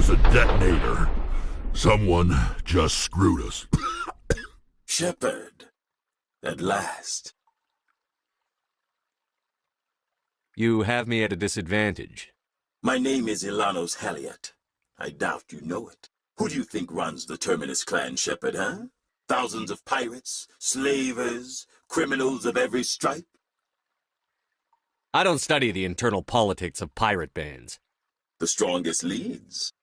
was a detonator. Someone just screwed us. Shepard, at last. You have me at a disadvantage. My name is Ilanos Haliot. I doubt you know it. Who do you think runs the Terminus clan, Shepard, huh? Thousands of pirates, slavers, criminals of every stripe? I don't study the internal politics of pirate bands. The strongest leads.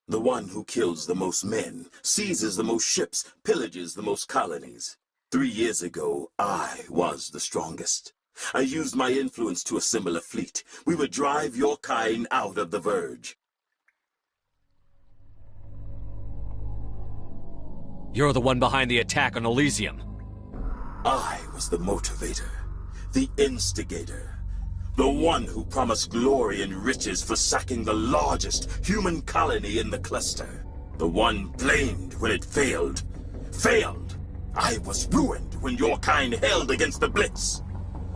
The one who kills the most men, seizes the most ships, pillages the most colonies. 3 years ago, I was the strongest. I used my influence to assemble a fleet. We would drive your kind out of the Verge. You're the one behind the attack on Elysium. I was the motivator, the instigator, the one who promised glory and riches for sacking the largest human colony in the cluster. The one blamed when it failed. Failed! I was ruined when your kind held against the Blitz.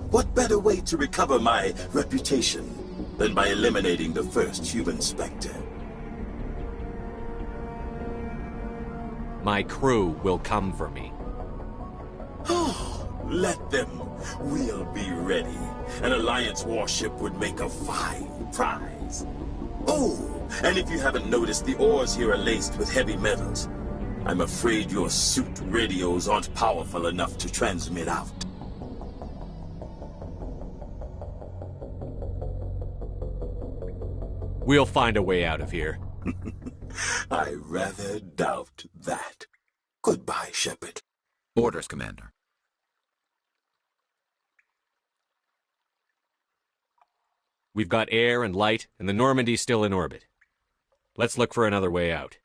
What better way to recover my reputation than by eliminating the first human Spectre? My crew will come for me. Oh, let them. We'll be ready. An Alliance warship would make a fine prize. Oh, and if you haven't noticed, the ores here are laced with heavy metals. I'm afraid your suit radios aren't powerful enough to transmit out. We'll find a way out of here. I rather doubt that. Goodbye, Shepard. Orders, Commander. We've got air and light, and the Normandy's still in orbit. Let's look for another way out.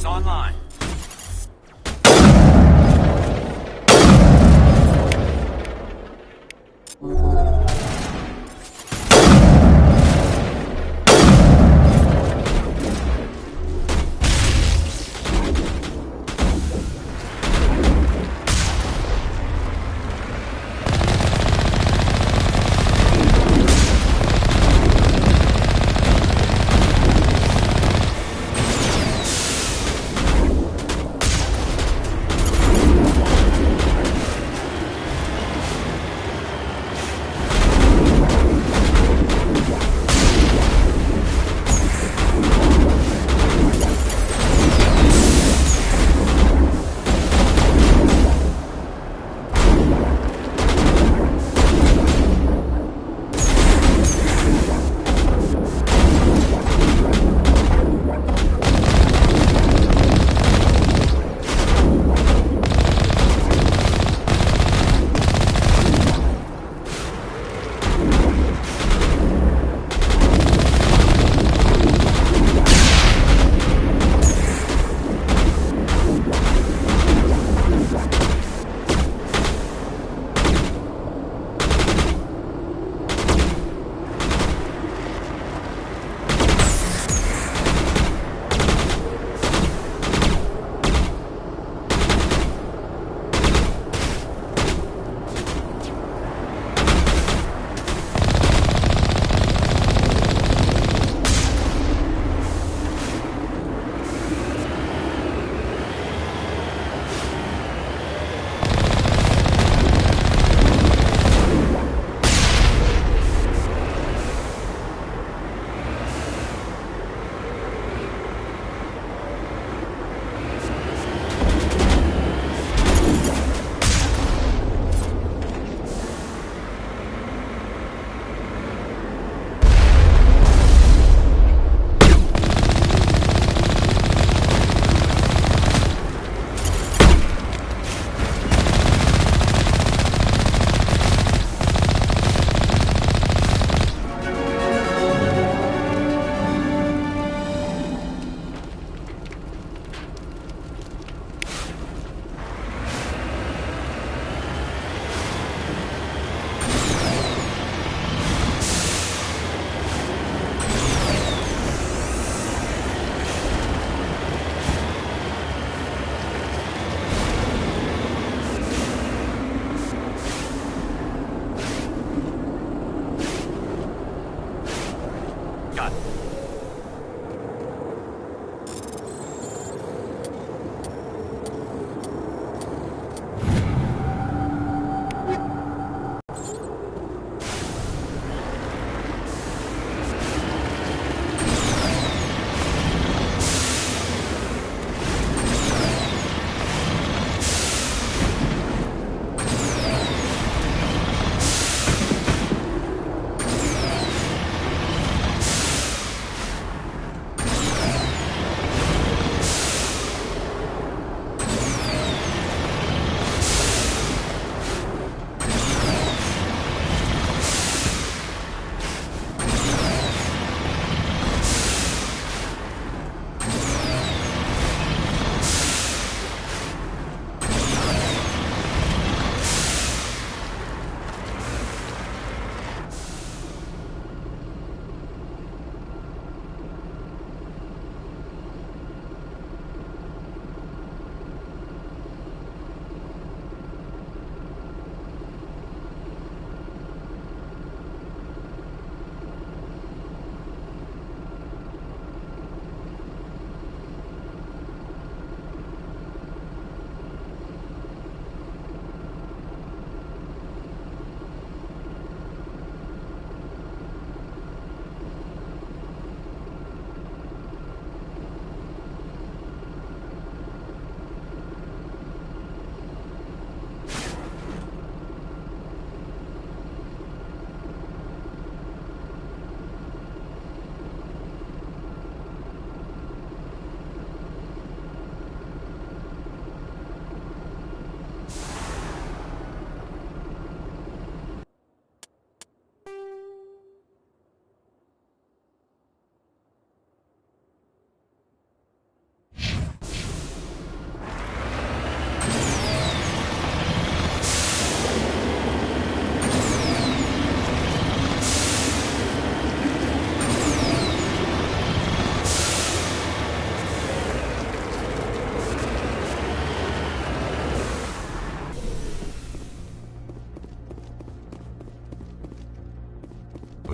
is online.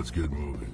Let's get moving.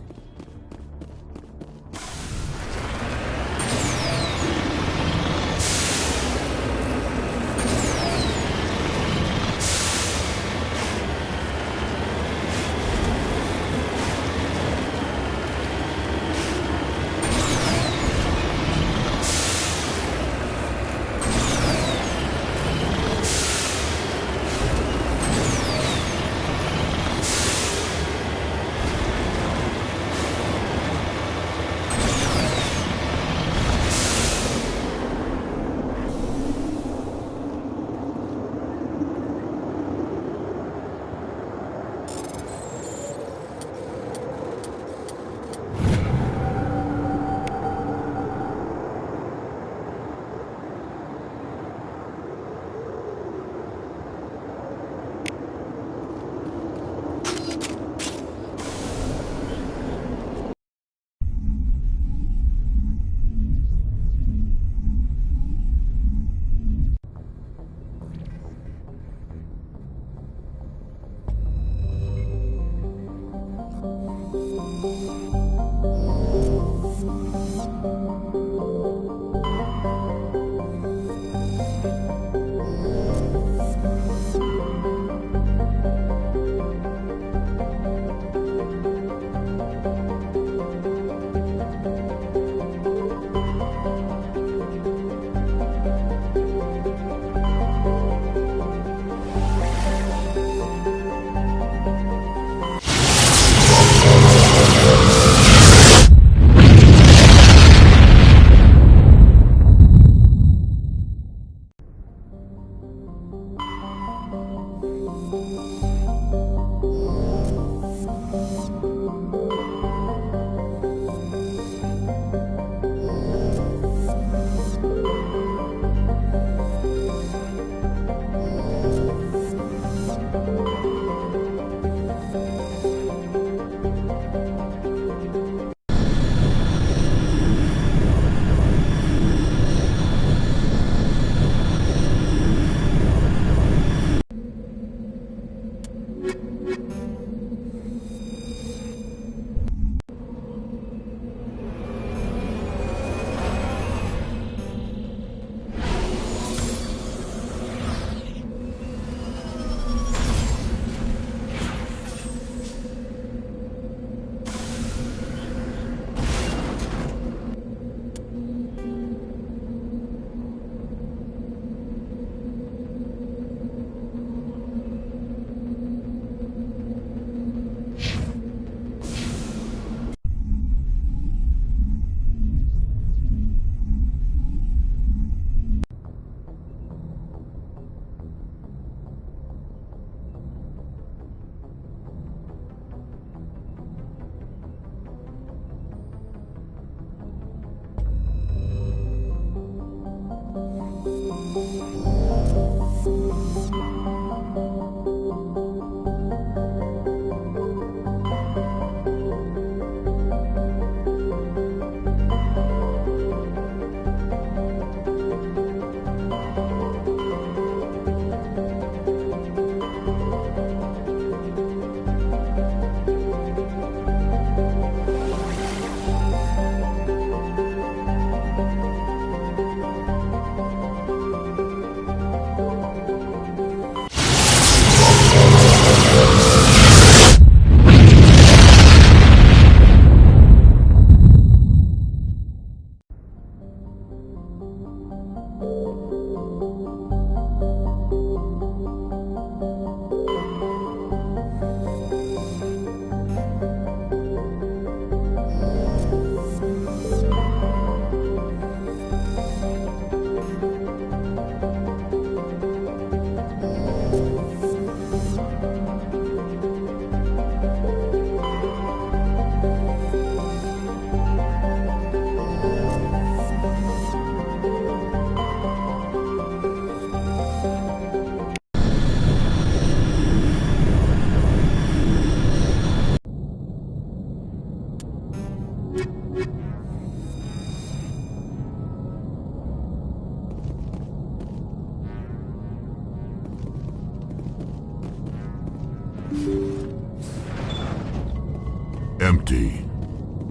empty.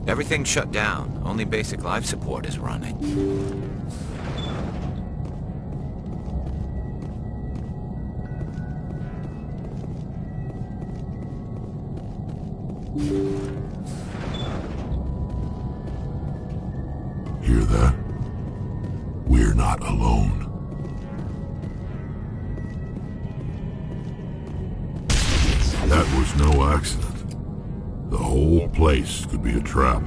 Everything's shut down. Only basic life support is running. Hear that? We're not alone. That was no accident. The whole place could be a trap.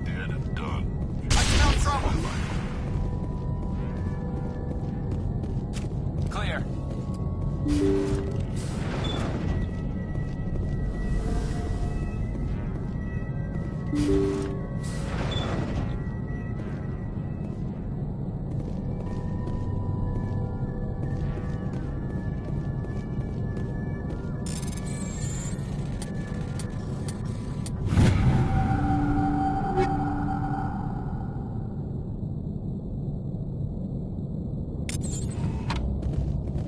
Dead and done. I smell trouble! Clear.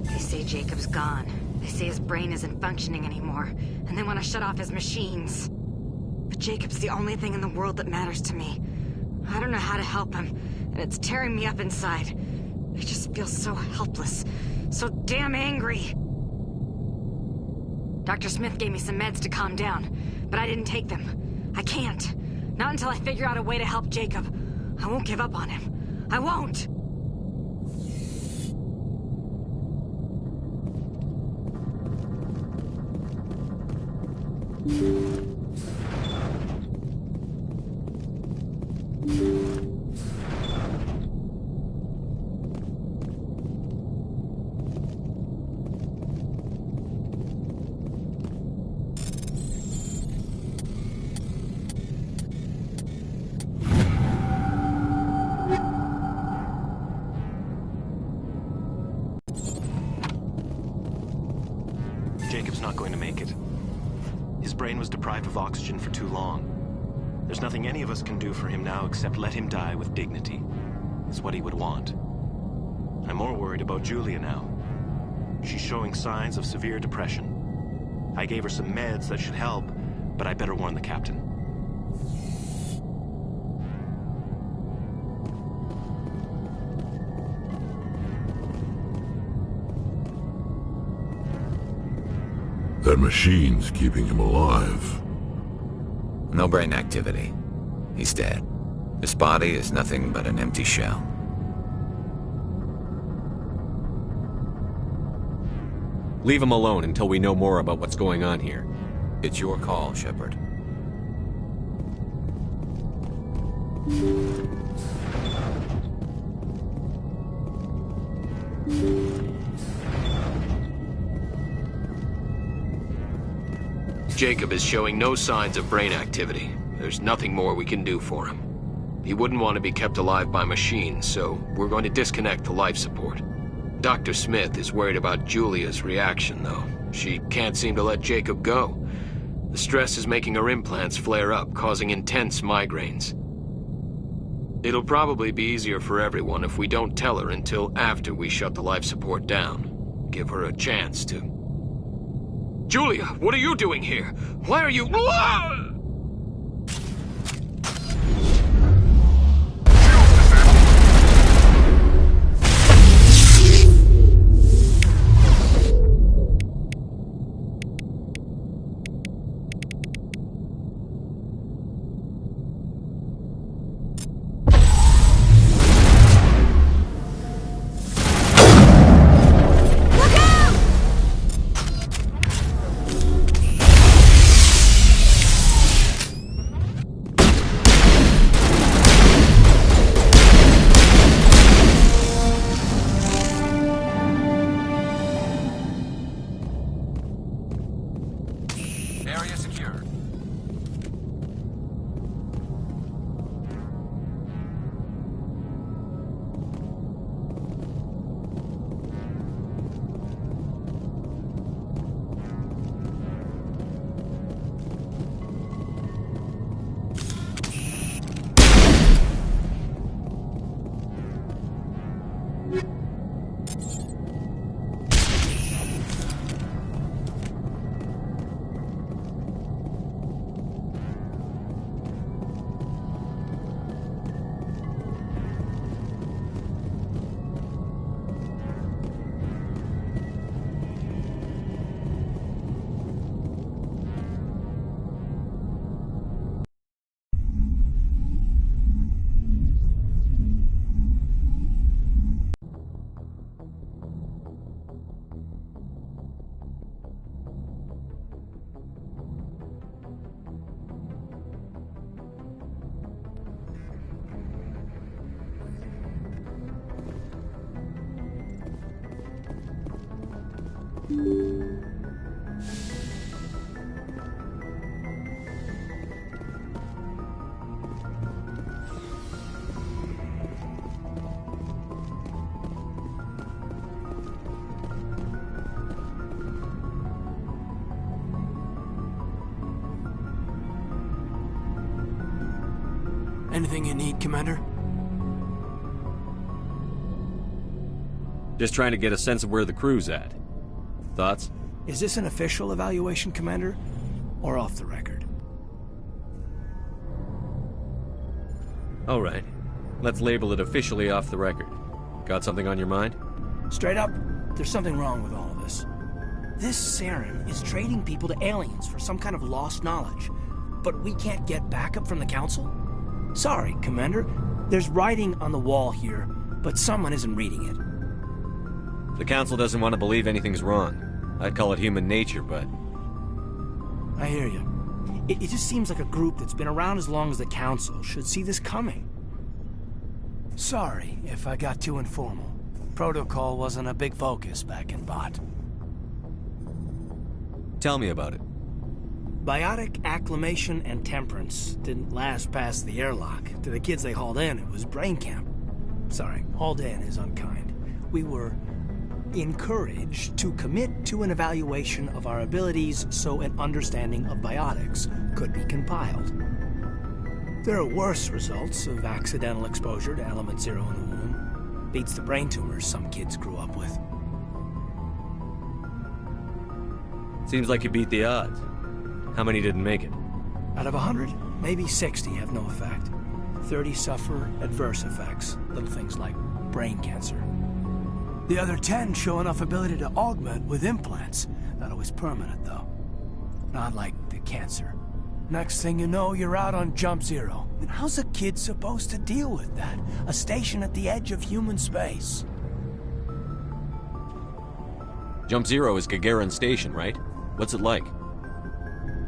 They say Jacob's gone. They say his brain isn't functioning anymore, and they want to shut off his machines. But Jacob's the only thing in the world that matters to me. I don't know how to help him, and it's tearing me up inside. I just feel so helpless, so damn angry. Dr. Smith gave me some meds to calm down, but I didn't take them. I can't. Not until I figure out a way to help Jacob. I won't give up on him. I won't! Jacob's not going to make it. His brain was deprived of oxygen for too long. There's nothing any of us can do for him now except let him die with dignity. It's what he would want. I'm more worried about Julia now. She's showing signs of severe depression. I gave her some meds that should help, but I better warn the captain. That machine's keeping him alive. No brain activity. He's dead. His body is nothing but an empty shell. Leave him alone until we know more about what's going on here. It's your call, Shepard. Jacob is showing no signs of brain activity. There's nothing more we can do for him. He wouldn't want to be kept alive by machines, so we're going to disconnect the life support. Dr. Smith is worried about Julia's reaction, though. She can't seem to let Jacob go. The stress is making her implants flare up, causing intense migraines. It'll probably be easier for everyone if we don't tell her until after we shut the life support down. Give her a chance to... Julia, what are you doing here? Why are you... Anything you need, Commander? Just trying to get a sense of where the crew's at. Thoughts? Is this an official evaluation, Commander? Or off the record? All right. Let's label it officially off the record. Got something on your mind? Straight up, there's something wrong with all of this. This Saren is trading people to aliens for some kind of lost knowledge. But we can't get backup from the Council? Sorry, Commander. There's writing on the wall here, but someone isn't reading it. The Council doesn't want to believe anything's wrong. I'd call it human nature, but... I hear you. It just seems like a group that's been around as long as the Council should see this coming. Sorry if I got too informal. Protocol wasn't a big focus back in Bot. Tell me about it. Biotic acclimation and temperance didn't last past the airlock. To the kids they hauled in, it was brain camp. Sorry, hauled in is unkind. We were encouraged to commit to an evaluation of our abilities so an understanding of biotics could be compiled. There are worse results of accidental exposure to Element Zero in the womb. Beats the brain tumors some kids grew up with. Seems like you beat the odds. How many didn't make it? Out of 100, maybe 60 have no effect. 30 suffer adverse effects, little things like brain cancer. The other 10 show enough ability to augment with implants. Not always permanent, though. Not like the cancer. Next thing you know, you're out on Jump Zero. And how's a kid supposed to deal with that? A station at the edge of human space. Jump Zero is Gagarin Station, right? What's it like?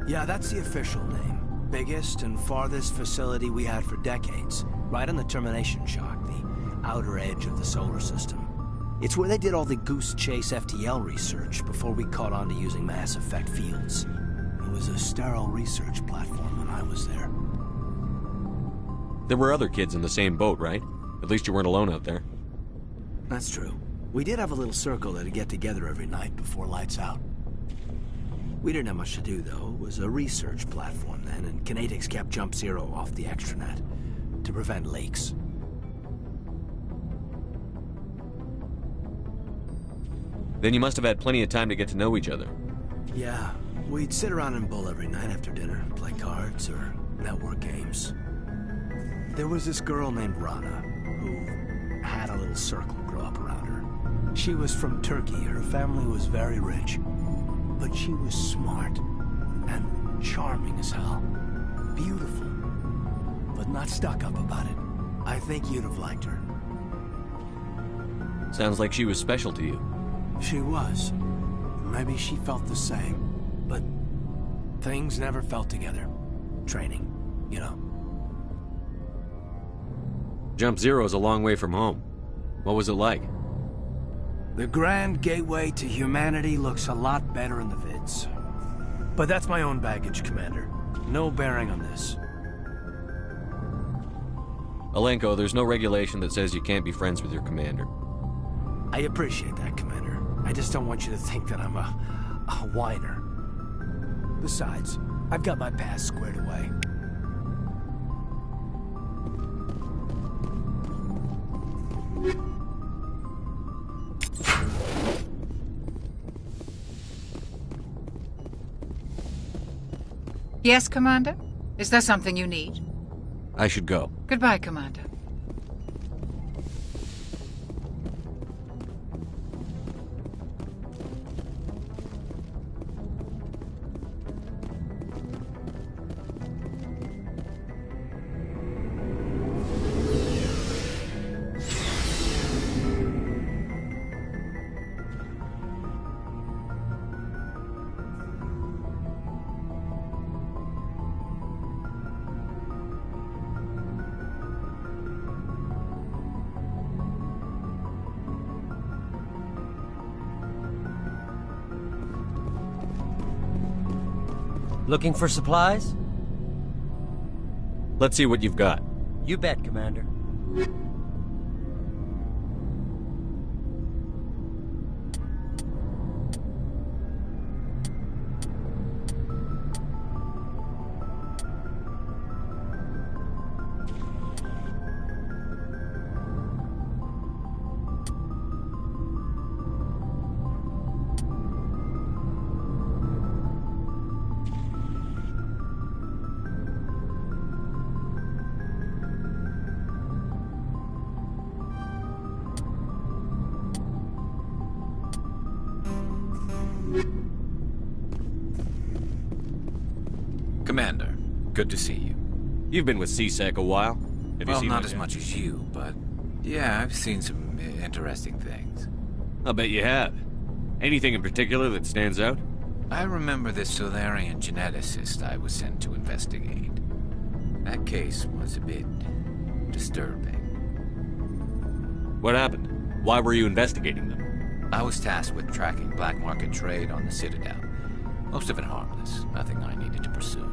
Yeah, that's the official name. Biggest and farthest facility we had for decades. Right on the termination shock, the outer edge of the solar system. It's where they did all the Goose Chase FTL research before we caught on to using Masseffect fields. It was a sterile research platform when I was there. There were other kids in the same boat, right? At least you weren't alone out there. That's true. We did have a little circle that'd get together every night before lights out. We didn't have much to do, though. It was a research platform then, and Kinetics kept Jump Zero off the extranet to prevent leaks. Then you must have had plenty of time to get to know each other. Yeah, we'd sit around and bull every night after dinner, play cards or network games. There was this girl named Rana, who had a little circle grow up around her. She was from Turkey. Her family was very rich. But she was smart and charming as hell. Beautiful, but not stuck up about it. I think you'd have liked her. Sounds like she was special to you. She was. Maybe she felt the same. But things never felt together. Training, you know. Jump Zero's a long way from home. What was it like? The grand gateway to humanity looks a lot better in the vids. But that's my own baggage, Commander. No bearing on this. Alenko, there's no regulation that says you can't be friends with your commander. I appreciate that, Commander. I just don't want you to think that I'm a whiner. Besides, I've got my past squared away. Yes, Commander? Is there something you need? I should go. Goodbye, Commander. Looking for supplies? Let's see what you've got. You bet, Commander. Commander, good to see you. You've been with CSEC a while. Have you Well, seen not much as yet? much as you, but yeah, I've seen some interesting things. I'll bet you have. Anything in particular that stands out? I remember this Solarian geneticist I was sent to investigate. That case was a bit disturbing. What happened? Why were you investigating them? I was tasked with tracking black market trade on the Citadel. Most of it harmless, nothing I needed to pursue.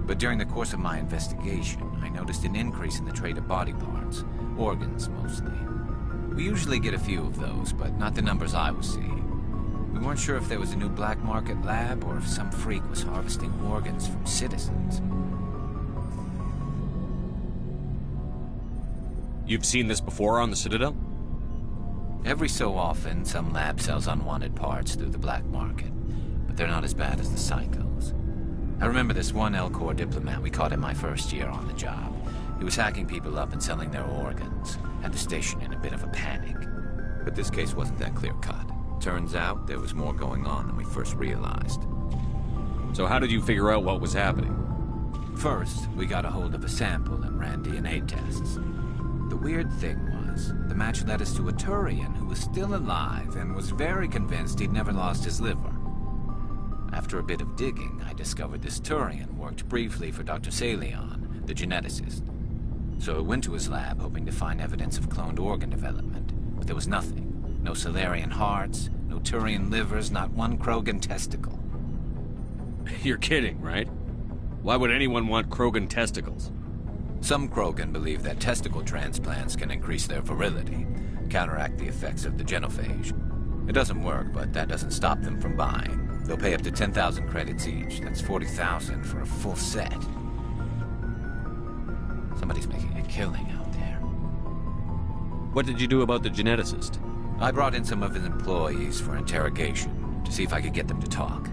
But during the course of my investigation, I noticed an increase in the trade of body parts, organs mostly. We usually get a few of those, but not the numbers I was seeing. We weren't sure if there was a new black market lab or if some freak was harvesting organs from citizens. You've seen this before on the Citadel? Every so often, some lab sells unwanted parts through the black market, but they're not as bad as the psychos. I remember this one L-Corps diplomat we caught in my first year on the job. He was hacking people up and selling their organs. Had the station in a bit of a panic. But this case wasn't that clear-cut. Turns out there was more going on than we first realized. So how did you figure out what was happening? First, we got a hold of a sample and ran DNA tests. The weird thing was, the match led us to a Turian who was still alive and was very convinced he'd never lost his liver. After a bit of digging, I discovered this Turian worked briefly for Dr. Salion, the geneticist. So I went to his lab hoping to find evidence of cloned organ development, but there was nothing. No Solarian hearts, no Turian livers, not one Krogan testicle. You're kidding, right? Why would anyone want Krogan testicles? Some Krogan believe that testicle transplants can increase their virility, counteract the effects of the genophage. It doesn't work, but that doesn't stop them from buying. They'll pay up to 10,000 credits each. That's 40,000 for a full set. Somebody's making a killing out there. What did you do about the geneticist? I brought in some of his employees for interrogation, to see if I could get them to talk.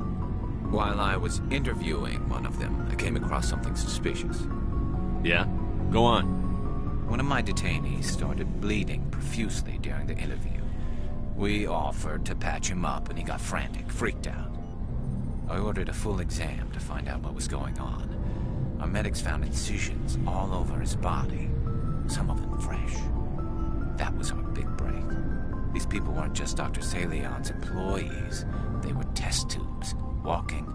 While I was interviewing one of them, I came across something suspicious. Yeah? Go on. One of my detainees started bleeding profusely during the interview. We offered to patch him up, and he got frantic, freaked out. I ordered a full exam to find out what was going on. Our medics found incisions all over his body, some of them fresh. That was our big break. These people weren't just Dr. Salion's employees. They were test tubes. Walking,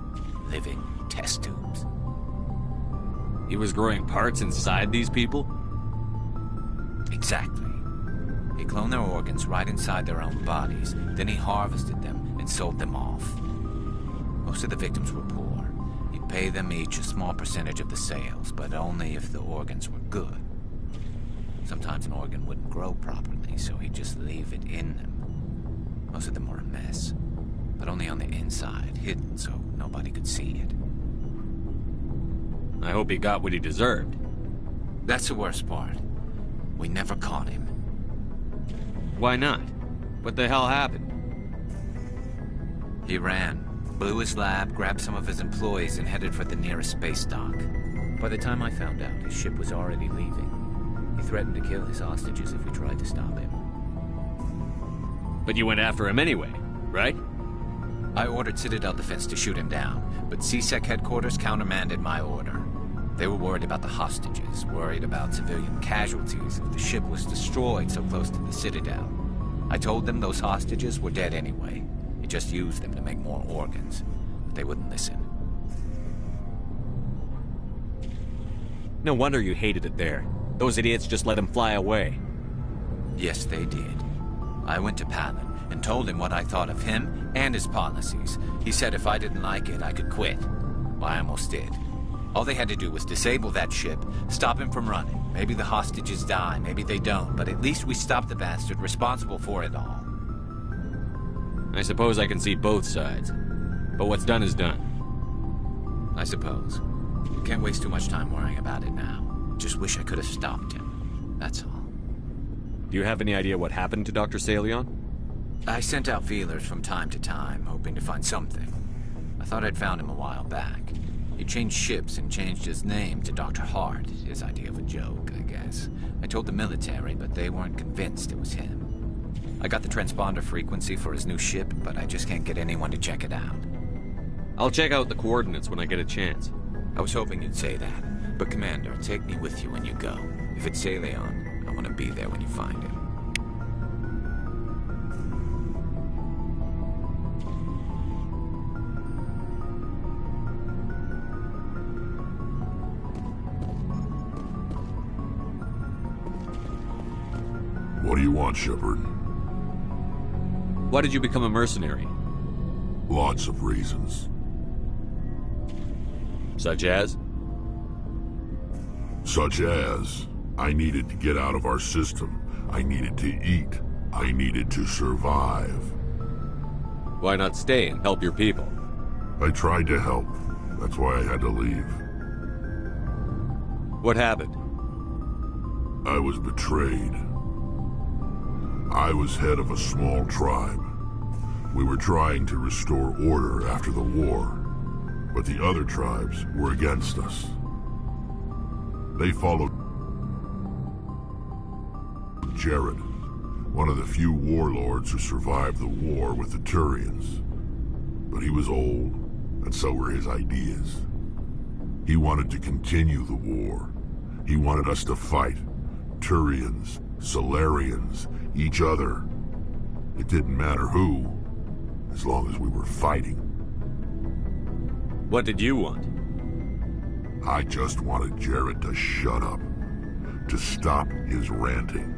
living test tubes. He was growing parts inside these people? Exactly. He cloned their organs right inside their own bodies. Then he harvested them and sold them off. Most of the victims were poor. He'd pay them each a small percentage of the sales, but only if the organs were good. Sometimes an organ wouldn't grow properly, so he'd just leave it in them. Most of them were a mess, but only on the inside, hidden so nobody could see it. I hope he got what he deserved. That's the worst part. We never caught him. Why not? What the hell happened? He ran, blew his lab, grabbed some of his employees, and headed for the nearest space dock. By the time I found out, his ship was already leaving. He threatened to kill his hostages if we tried to stop him. But you went after him anyway, right? I ordered Citadel Defense to shoot him down, but CSEC headquarters countermanded my order. They were worried about the hostages, worried about civilian casualties if the ship was destroyed so close to the Citadel. I told them those hostages were dead anyway. He just used them to make more organs, but they wouldn't listen. No wonder you hated it there. Those idiots just let him fly away. Yes, they did. I went to Palin and told him what I thought of him and his policies. He said if I didn't like it, I could quit. Well, I almost did. All they had to do was disable that ship, stop him from running. Maybe the hostages die, maybe they don't, but at least we stopped the bastard responsible for it all. I suppose I can see both sides. But what's done is done. I suppose. Can't waste too much time worrying about it now. Just wish I could have stopped him. That's all. Do you have any idea what happened to Dr. Salion? I sent out feelers from time to time, hoping to find something. I thought I'd found him a while back. He changed ships and changed his name to Dr. Hart, his idea of a joke, I guess. I told the military, but they weren't convinced it was him. I got the transponder frequency for his new ship, but I just can't get anyone to check it out. I'll check out the coordinates when I get a chance. I was hoping you'd say that. But Commander, take me with you when you go. If it's Leon, I want to be there when you find him. What do you want, Shepard? Why did you become a mercenary? Lots of reasons. Such as? Such as, I needed to get out of our system. I needed to eat. I needed to survive. Why not stay and help your people? I tried to help. That's why I had to leave. What happened? I was betrayed. I was head of a small tribe. We were trying to restore order after the war, but the other tribes were against us. They followed Jared, one of the few warlords who survived the war with the Turians. But he was old, and so were his ideas. He wanted to continue the war. He wanted us to fight. Turians, Solarians, each other. It didn't matter who, as long as we were fighting. What did you want? I just wanted Jared to shut up, to stop his ranting.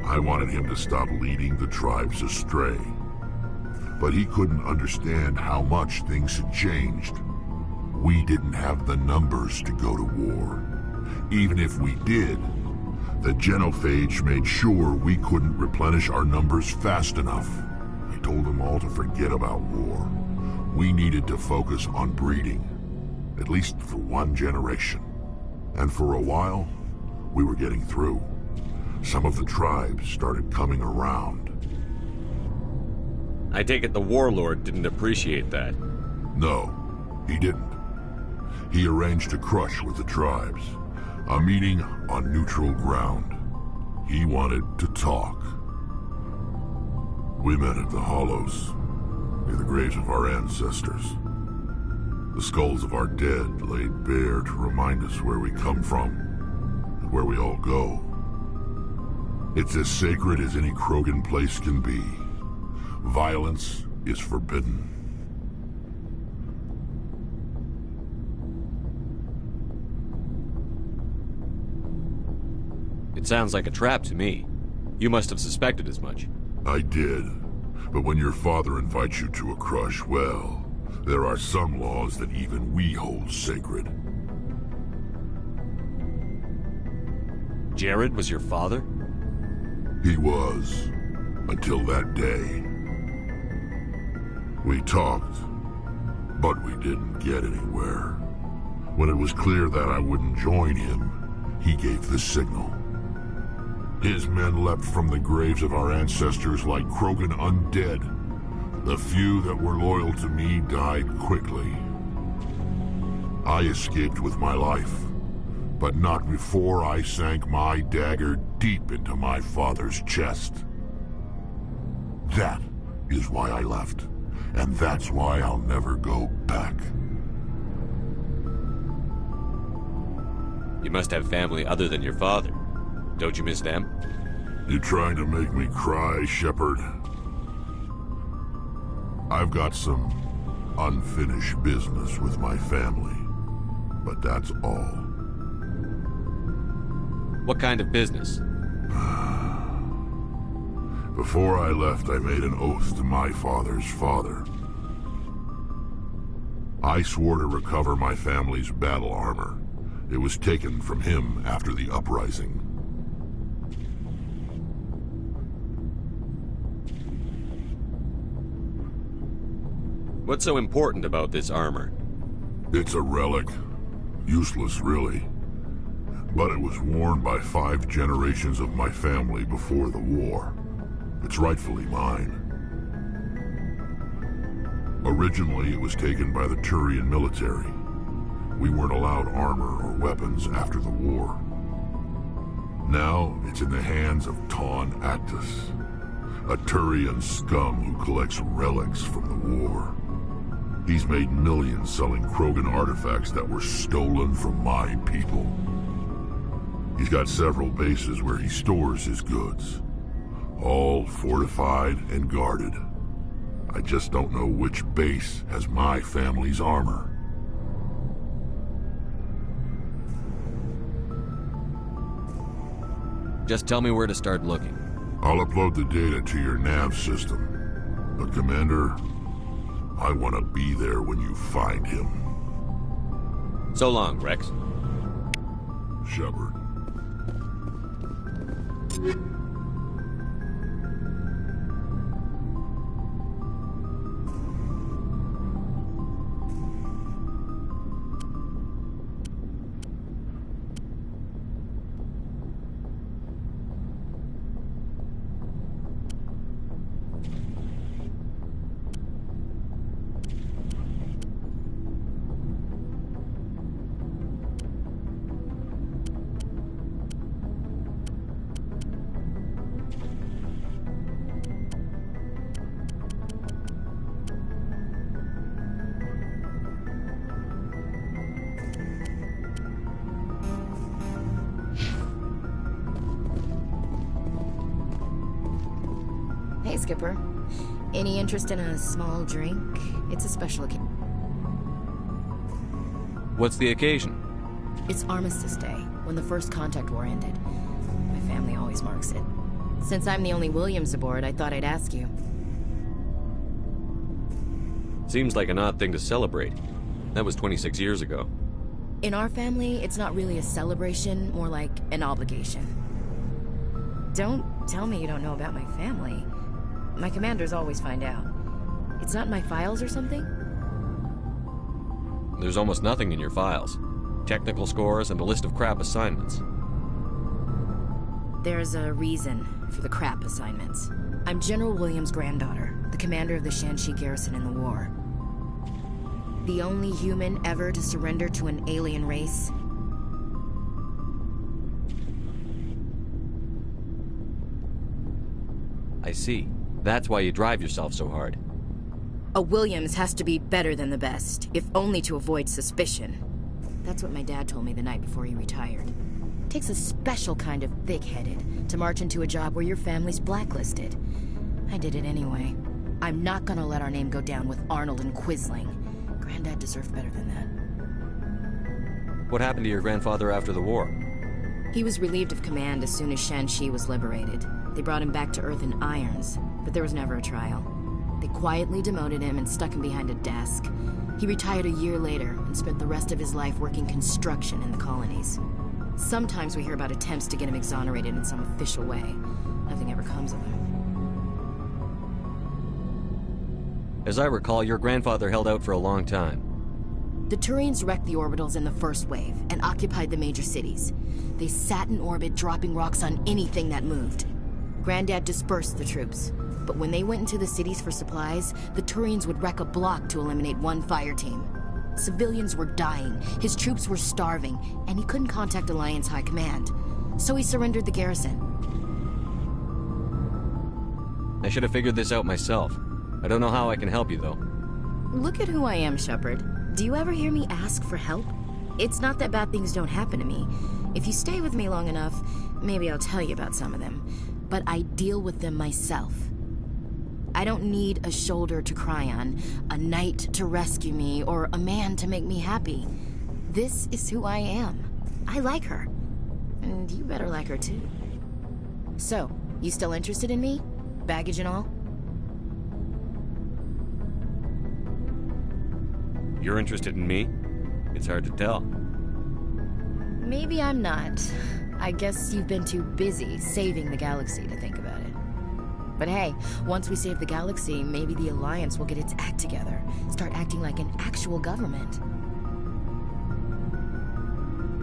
I wanted him to stop leading the tribes astray. But he couldn't understand how much things had changed. We didn't have the numbers to go to war. Even if we did, the genophage made sure we couldn't replenish our numbers fast enough. I told them all to forget about war. We needed to focus on breeding, at least for one generation. And for a while, we were getting through. Some of the tribes started coming around. I take it the warlord didn't appreciate that. No, he didn't. He arranged a crush with the tribes. A meeting on neutral ground. He wanted to talk. We met at the Hollows, near the graves of our ancestors. The skulls of our dead laid bare to remind us where we come from, and where we all go. It's as sacred as any Krogan place can be. Violence is forbidden. It sounds like a trap to me. You must have suspected as much. I did. But when your father invites you to a crush, well, there are some laws that even we hold sacred. Jared was your father? He was. Until that day. We talked, but we didn't get anywhere. When it was clear that I wouldn't join him, he gave the signal. His men leapt from the graves of our ancestors like Krogan undead. The few that were loyal to me died quickly. I escaped with my life, but not before I sank my dagger deep into my father's chest. That is why I left, and that's why I'll never go back. You must have family other than your father. Don't you miss them? You trying to make me cry, Shepard? I've got some unfinished business with my family, but that's all. What kind of business? Before I left, I made an oath to my father's father. I swore to recover my family's battle armor. It was taken from him after the uprising. What's so important about this armor? It's a relic. Useless, really. But it was worn by 5 generations of my family before the war. It's rightfully mine. Originally, it was taken by the Turian military. We weren't allowed armor or weapons after the war. Now, it's in the hands of Ton Actus, a Turian scum who collects relics from the war. He's made millions selling Krogan artifacts that were stolen from my people. He's got several bases where he stores his goods, all fortified and guarded. I just don't know which base has my family's armor. Just tell me where to start looking. I'll upload the data to your nav system. But Commander, I want to be there when you find him. So long, Rex. Shepard. Hey, Skipper. Any interest in a small drink? It's a special occasion. What's the occasion? It's Armistice Day, when the First Contact War ended. My family always marks it. Since I'm the only Williams aboard, I thought I'd ask you. Seems like an odd thing to celebrate. That was 26 years ago. In our family, it's not really a celebration, more like an obligation. Don't tell me you don't know about my family. My commanders always find out. It's not in my files or something? There's almost nothing in your files. Technical scores and a list of crap assignments. There's a reason for the crap assignments. I'm General Williams' granddaughter, the commander of the Shanxi garrison in the war. The only human ever to surrender to an alien race. I see. That's why you drive yourself so hard. A Williams has to be better than the best, if only to avoid suspicion. That's what my dad told me the night before he retired. Takes a special kind of thick-headed to march into a job where your family's blacklisted. I did it anyway. I'm not gonna let our name go down with Arnold and Quisling. Granddad deserved better than that. What happened to your grandfather after the war? He was relieved of command as soon as Shanxi was liberated. They brought him back to Earth in irons, but there was never a trial. They quietly demoted him and stuck him behind a desk. He retired a year later and spent the rest of his life working construction in the colonies. Sometimes we hear about attempts to get him exonerated in some official way. Nothing ever comes of him. As I recall, your grandfather held out for a long time. The Turians wrecked the orbitals in the first wave and occupied the major cities. They sat in orbit, dropping rocks on anything that moved. Granddad dispersed the troops, but when they went into the cities for supplies, the Turians would wreck a block to eliminate one fire team. Civilians were dying, his troops were starving, and he couldn't contact Alliance High Command. So he surrendered the garrison. I should have figured this out myself. I don't know how I can help you, though. Look at who I am, Shepard. Do you ever hear me ask for help? It's not that bad things don't happen to me. If you stay with me long enough, maybe I'll tell you about some of them. But I deal with them myself. I don't need a shoulder to cry on, a knight to rescue me, or a man to make me happy. This is who I am. I like her. And you better like her too. So, you still interested in me? Baggage and all? You're interested in me? It's hard to tell. Maybe I'm not. I guess you've been too busy saving the galaxy to think about it. But hey, once we save the galaxy, maybe the Alliance will get its act together. Start acting like an actual government.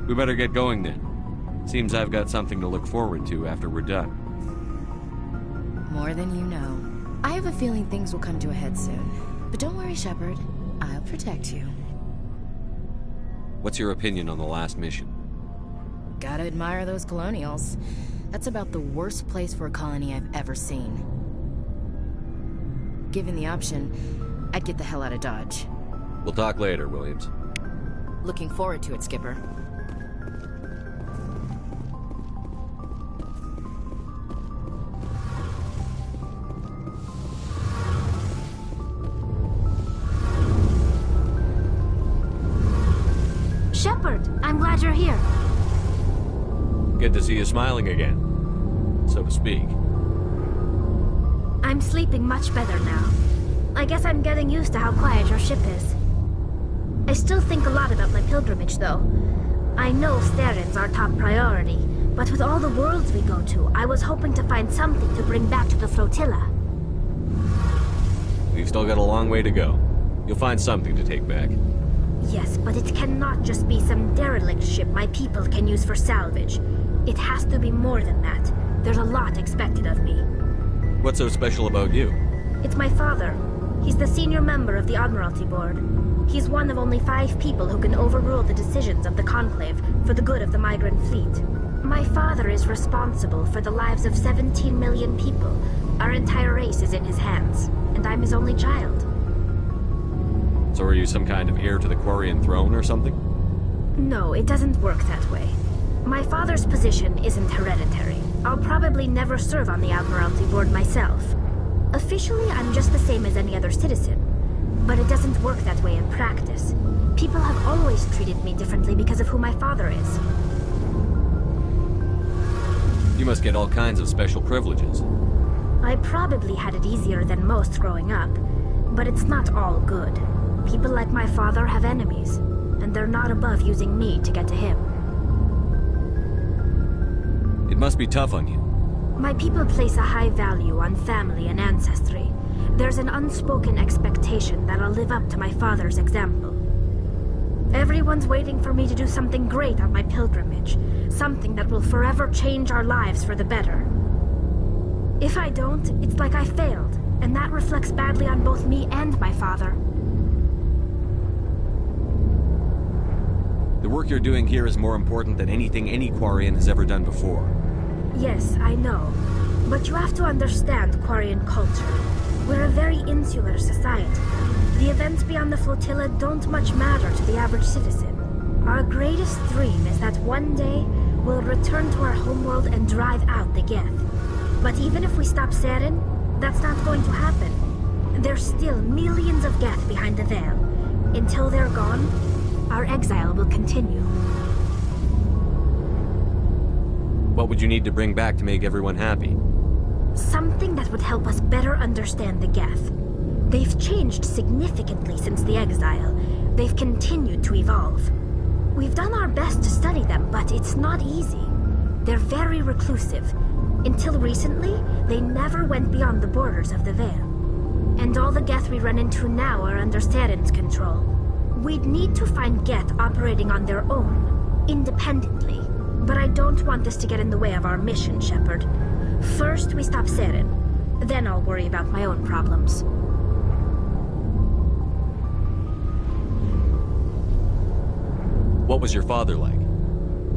We better get going then. Seems I've got something to look forward to after we're done. More than you know. I have a feeling things will come to a head soon. But don't worry, Shepard. I'll protect you. What's your opinion on the last mission? Gotta admire those colonials. That's about the worst place for a colony I've ever seen. Given the option, I'd get the hell out of Dodge. We'll talk later, Williams. Looking forward to it, Skipper. Shepard, I'm glad you're here. Good to see you smiling again, so to speak. I'm sleeping much better now. I guess I'm getting used to how quiet your ship is. I still think a lot about my pilgrimage, though. I know Starin's our top priority, but with all the worlds we go to, I was hoping to find something to bring back to the flotilla. We've still got a long way to go. You'll find something to take back. Yes, but it cannot just be some derelict ship my people can use for salvage. It has to be more than that. There's a lot expected of me. What's so special about you? It's my father. He's the senior member of the Admiralty Board. He's one of only 5 people who can overrule the decisions of the Conclave for the good of the migrant fleet. My father is responsible for the lives of 17 million people. Our entire race is in his hands, and I'm his only child. So are you some kind of heir to the Quarian throne or something? No, it doesn't work that way. My father's position isn't hereditary. I'll probably never serve on the Admiralty Board myself. Officially, I'm just the same as any other citizen. But it doesn't work that way in practice. People have always treated me differently because of who my father is. You must get all kinds of special privileges. I probably had it easier than most growing up, but it's not all good. People like my father have enemies, and they're not above using me to get to him. It must be tough on you. My people place a high value on family and ancestry. There's an unspoken expectation that I'll live up to my father's example. Everyone's waiting for me to do something great on my pilgrimage, something that will forever change our lives for the better. If I don't, it's like I failed, and that reflects badly on both me and my father. The work you're doing here is more important than anything any Quarian has ever done before. Yes, I know. But you have to understand Quarian culture. We're a very insular society. The events beyond the flotilla don't much matter to the average citizen. Our greatest dream is that one day we'll return to our homeworld and drive out the Geth. But even if we stop Saren, that's not going to happen. There's still millions of Geth behind the veil. Until they're gone, our exile will continue. What would you need to bring back to make everyone happy? Something that would help us better understand the Geth. They've changed significantly since the exile. They've continued to evolve. We've done our best to study them, but it's not easy. They're very reclusive. Until recently, they never went beyond the borders of the Veil. And all the Geth we run into now are under Saren's control. We'd need to find Geth operating on their own, independently. But I don't want this to get in the way of our mission, Shepard. First, we stop Saren. Then I'll worry about my own problems. What was your father like?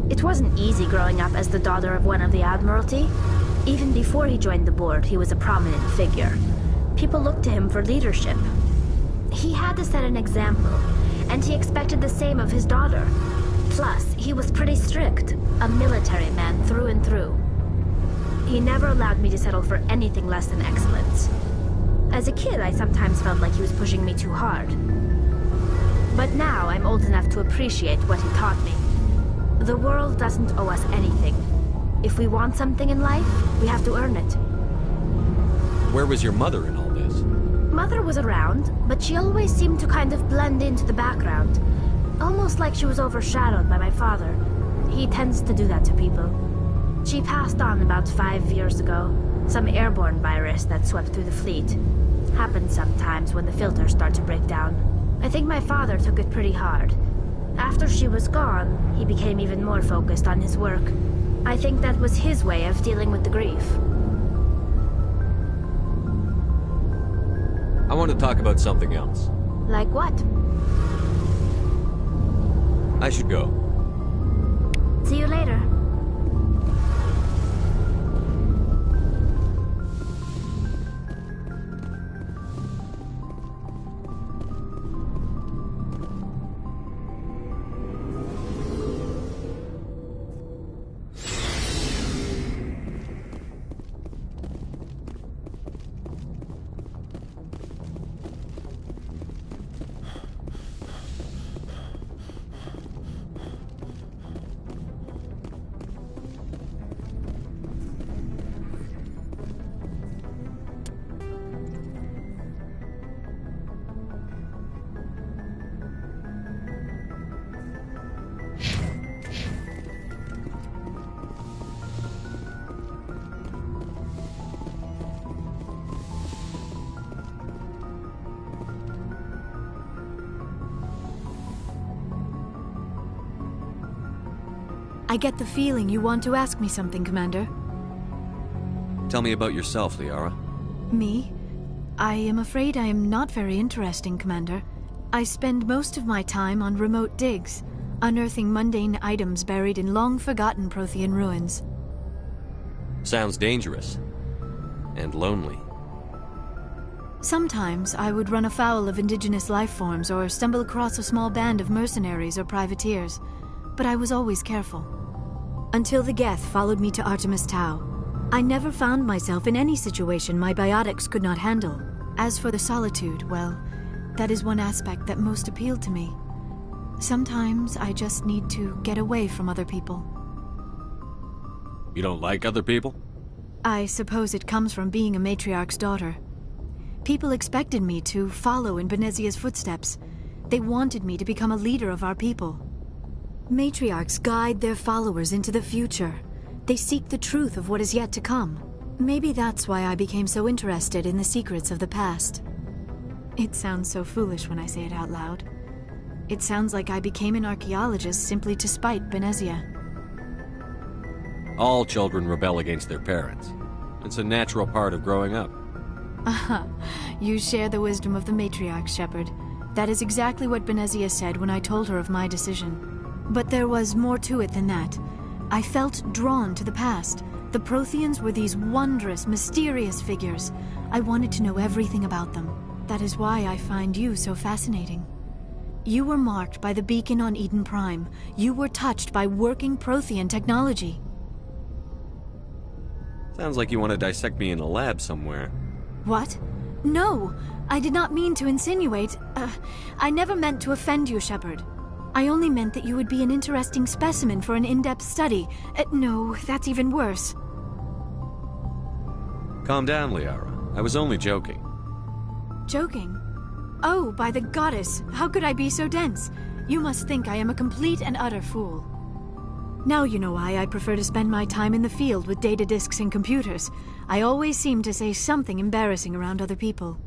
It wasn't easy growing up as the daughter of one of the Admiralty. Even before he joined the board, he was a prominent figure. People looked to him for leadership. He had to set an example, and he expected the same of his daughter. Plus, he was pretty strict, a military man through and through. He never allowed me to settle for anything less than excellence. As a kid, I sometimes felt like he was pushing me too hard. But now I'm old enough to appreciate what he taught me. The world doesn't owe us anything. If we want something in life, we have to earn it. Where was your mother in all this? Mother was around, but she always seemed to kind of blend into the background. Almost like she was overshadowed by my father. He tends to do that to people. She passed on about 5 years ago. Some airborne virus that swept through the fleet. Happens sometimes when the filters start to break down. I think my father took it pretty hard. After she was gone, he became even more focused on his work. I think that was his way of dealing with the grief. I want to talk about something else. Like what? I should go. See you later. I get the feeling you want to ask me something, Commander. Tell me about yourself, Liara. Me? I am afraid I am not very interesting, Commander. I spend most of my time on remote digs, unearthing mundane items buried in long-forgotten Prothean ruins. Sounds dangerous. And lonely. Sometimes I would run afoul of indigenous life forms or stumble across a small band of mercenaries or privateers, but I was always careful. Until the Geth followed me to Artemis Tau. I never found myself in any situation my biotics could not handle. As for the solitude, well, that is one aspect that most appealed to me. Sometimes I just need to get away from other people. You don't like other people? I suppose it comes from being a matriarch's daughter. People expected me to follow in Benezia's footsteps. They wanted me to become a leader of our people. Matriarchs guide their followers into the future. They seek the truth of what is yet to come. Maybe that's why I became so interested in the secrets of the past. It sounds so foolish when I say it out loud. It sounds like I became an archaeologist simply to spite Benezia. All children rebel against their parents. It's a natural part of growing up. Aha, you share the wisdom of the matriarch, Shepard. That is exactly what Benezia said when I told her of my decision. But there was more to it than that. I felt drawn to the past. The Protheans were these wondrous, mysterious figures. I wanted to know everything about them. That is why I find you so fascinating. You were marked by the beacon on Eden Prime. You were touched by working Prothean technology. Sounds like you want to dissect me in a lab somewhere. What? No! I did not mean to insinuate. I never meant to offend you, Shepard. I only meant that you would be an interesting specimen for an in-depth study. No, that's even worse. Calm down, Liara. I was only joking. Joking? Oh, by the goddess, how could I be so dense? You must think I am a complete and utter fool. Now you know why I prefer to spend my time in the field with data disks and computers. I always seem to say something embarrassing around other people.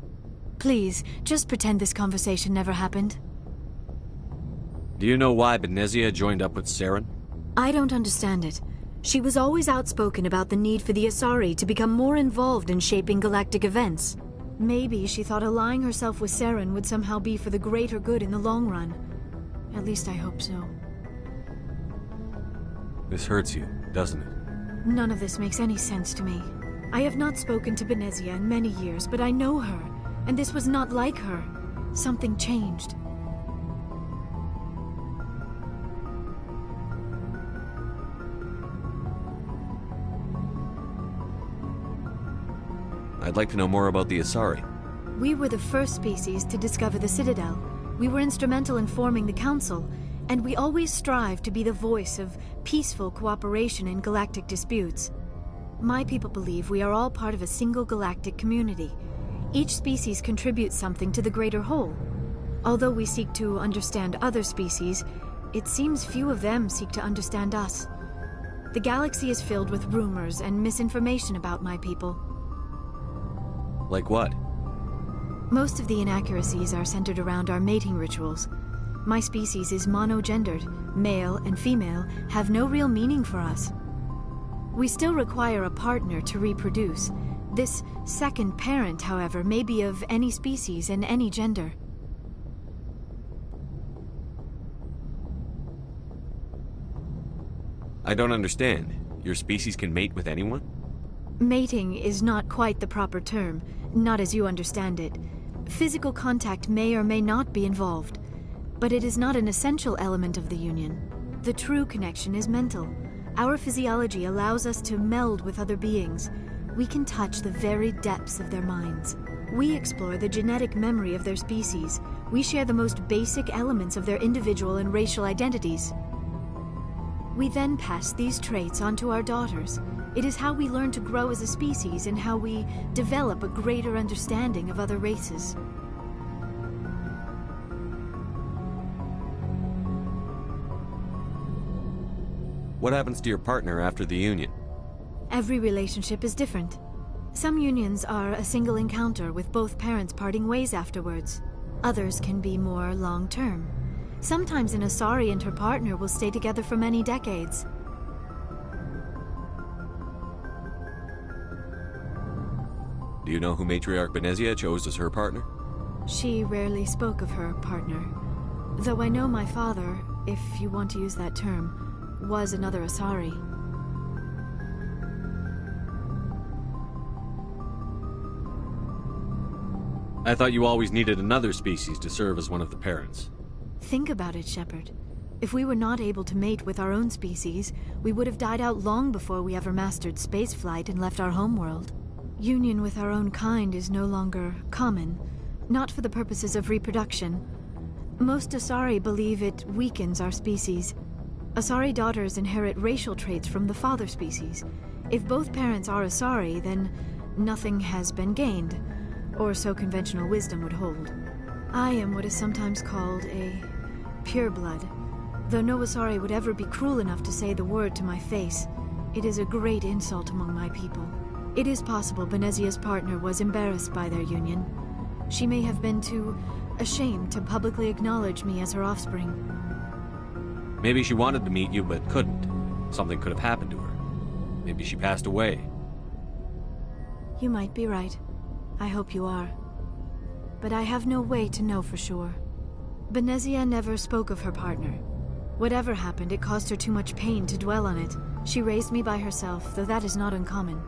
Please, just pretend this conversation never happened. Do you know why Benezia joined up with Saren? I don't understand it. She was always outspoken about the need for the Asari to become more involved in shaping galactic events. Maybe she thought allying herself with Saren would somehow be for the greater good in the long run. At least I hope so. This hurts you, doesn't it? None of this makes any sense to me. I have not spoken to Benezia in many years, but I know her, and this was not like her. Something changed. I'd like to know more about the Asari. We were the first species to discover the Citadel. We were instrumental in forming the Council, and we always strive to be the voice of peaceful cooperation in galactic disputes. My people believe we are all part of a single galactic community. Each species contributes something to the greater whole. Although we seek to understand other species, it seems few of them seek to understand us. The galaxy is filled with rumors and misinformation about my people. Like what? Most of the inaccuracies are centered around our mating rituals. My species is monogendered. Male and female have no real meaning for us. We still require a partner to reproduce. This second parent, however, may be of any species and any gender. I don't understand. Your species can mate with anyone? Mating is not quite the proper term, not as you understand it. Physical contact may or may not be involved, but it is not an essential element of the union. The true connection is mental. Our physiology allows us to meld with other beings. We can touch the very depths of their minds. We explore the genetic memory of their species. We share the most basic elements of their individual and racial identities. We then pass these traits on to our daughters. It is how we learn to grow as a species and how we develop a greater understanding of other races. What happens to your partner after the union? Every relationship is different. Some unions are a single encounter with both parents parting ways afterwards. Others can be more long-term. Sometimes an Asari and her partner will stay together for many decades. Do you know who Matriarch Benezia chose as her partner? She rarely spoke of her partner. Though I know my father, if you want to use that term, was another Asari. I thought you always needed another species to serve as one of the parents. Think about it, Shepard. If we were not able to mate with our own species, we would have died out long before we ever mastered spaceflight and left our homeworld. Union with our own kind is no longer common, not for the purposes of reproduction. Most Asari believe it weakens our species. Asari daughters inherit racial traits from the father species. If both parents are Asari, then nothing has been gained, or so conventional wisdom would hold. I am what is sometimes called a pureblood. Though no Asari would ever be cruel enough to say the word to my face, it is a great insult among my people. It is possible Benezia's partner was embarrassed by their union. She may have been too ashamed to publicly acknowledge me as her offspring. Maybe she wanted to meet you, but couldn't. Something could have happened to her. Maybe she passed away. You might be right. I hope you are. But I have no way to know for sure. Benezia never spoke of her partner. Whatever happened, it caused her too much pain to dwell on it. She raised me by herself, though that is not uncommon.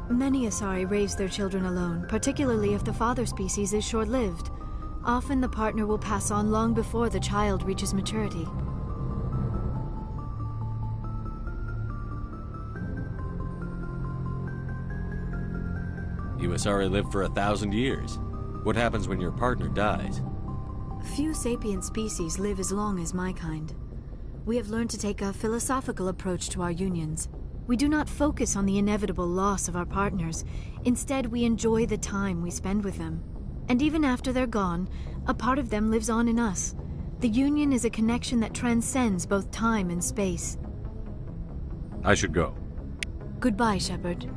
Many Asari raise their children alone, particularly if the father species is short-lived. Often the partner will pass on long before the child reaches maturity. You Asari live for 1,000 years. What happens when your partner dies? Few sapient species live as long as my kind. We have learned to take a philosophical approach to our unions. We do not focus on the inevitable loss of our partners. Instead, we enjoy the time we spend with them. And even after they're gone, a part of them lives on in us. The union is a connection that transcends both time and space. I should go. Goodbye, Shepard.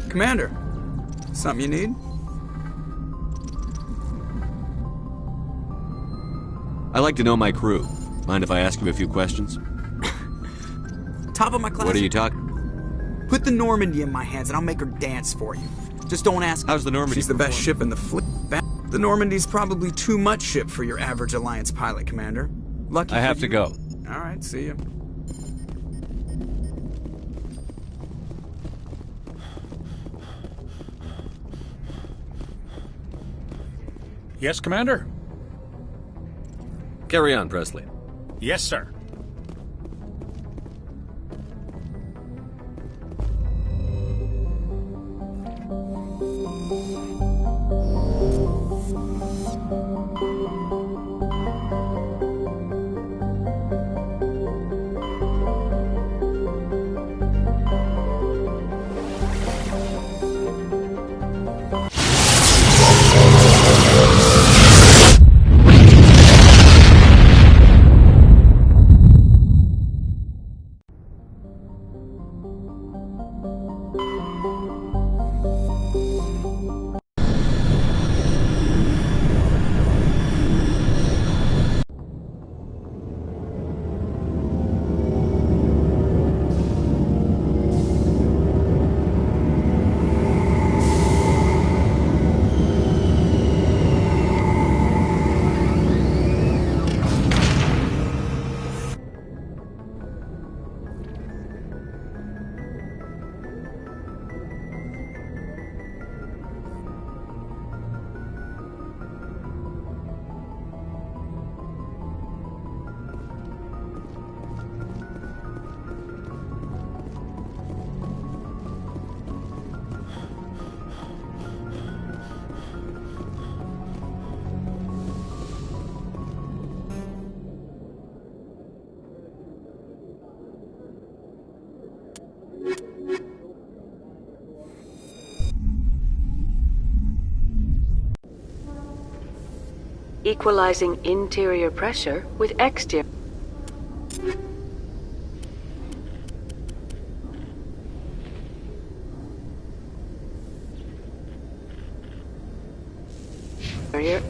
Commander, something you need? I like to know my crew. Mind if I ask you a few questions? Top of my class. What are you talking? Put the Normandy in my hands and I'll make her dance for you. Just don't ask. How's the Normandy? She's the best ship in the fleet. The Normandy's probably too much ship for your average Alliance pilot, Commander. Lucky I have to go. All right, see you. Yes, Commander? Carry on, Presley. Yes, sir. equalizing interior pressure with exterior.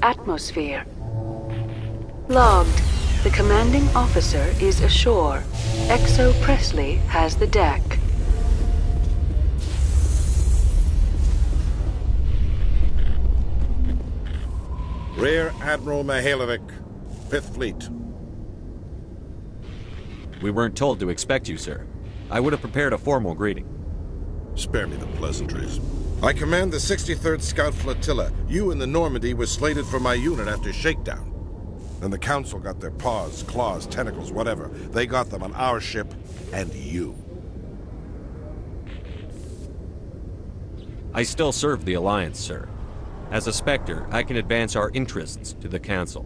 Atmosphere. Logged. The commanding officer is ashore. Exo Presley has the deck. Rear Admiral Mihailovic, 5th Fleet. We weren't told to expect you, sir. I would have prepared a formal greeting. Spare me the pleasantries. I command the 63rd Scout Flotilla. You and the Normandy were slated for my unit after shakedown. Then the Council got their paws, claws, tentacles, whatever. They got them on our ship, and you. I still serve the Alliance, sir. As a Spectre, I can advance our interests to the Council.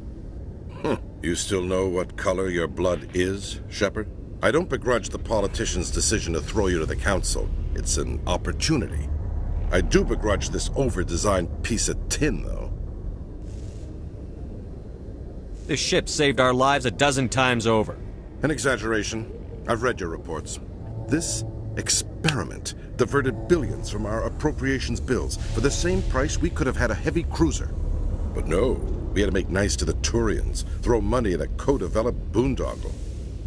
You still know what color your blood is, Shepard? I don't begrudge the politician's decision to throw you to the Council. It's an opportunity. I do begrudge this over-designed piece of tin, though. This ship saved our lives a dozen times over. An exaggeration. I've read your reports. This experiment diverted billions from our appropriations bills. For the same price, we could have had a heavy cruiser. But no, we had to make nice to the Turians, throw money at a co-developed boondoggle.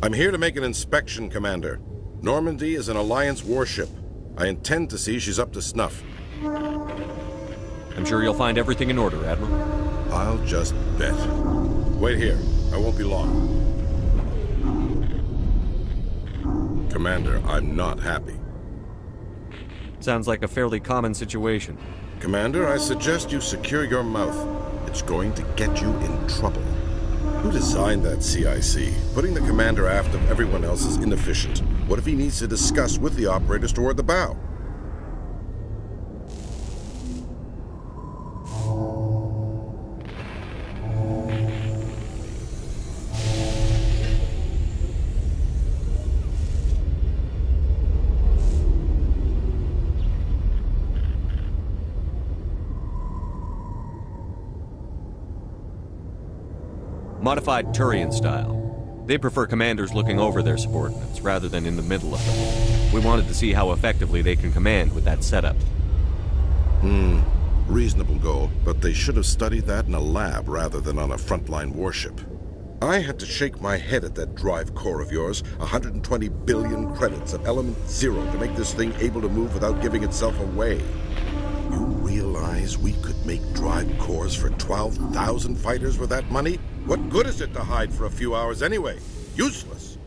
I'm here to make an inspection, Commander. Normandy is an Alliance warship. I intend to see she's up to snuff. I'm sure you'll find everything in order, Admiral. I'll just bet. Wait here. I won't be long. Commander, I'm not happy. Sounds like a fairly common situation. Commander, I suggest you secure your mouth. It's going to get you in trouble. Who designed that CIC? Putting the commander aft of everyone else is inefficient. What if he needs to discuss with the operators toward the bow? Modified Turian style. They prefer commanders looking over their subordinates rather than in the middle of them. We wanted to see how effectively they can command with that setup. Reasonable goal, but they should have studied that in a lab rather than on a frontline warship. I had to shake my head at that drive core of yours. 120 billion credits of element 0 to make this thing able to move without giving itself away. You realize we could make drive cores for 12,000 fighters with that money? What good is it to hide for a few hours anyway? Useless.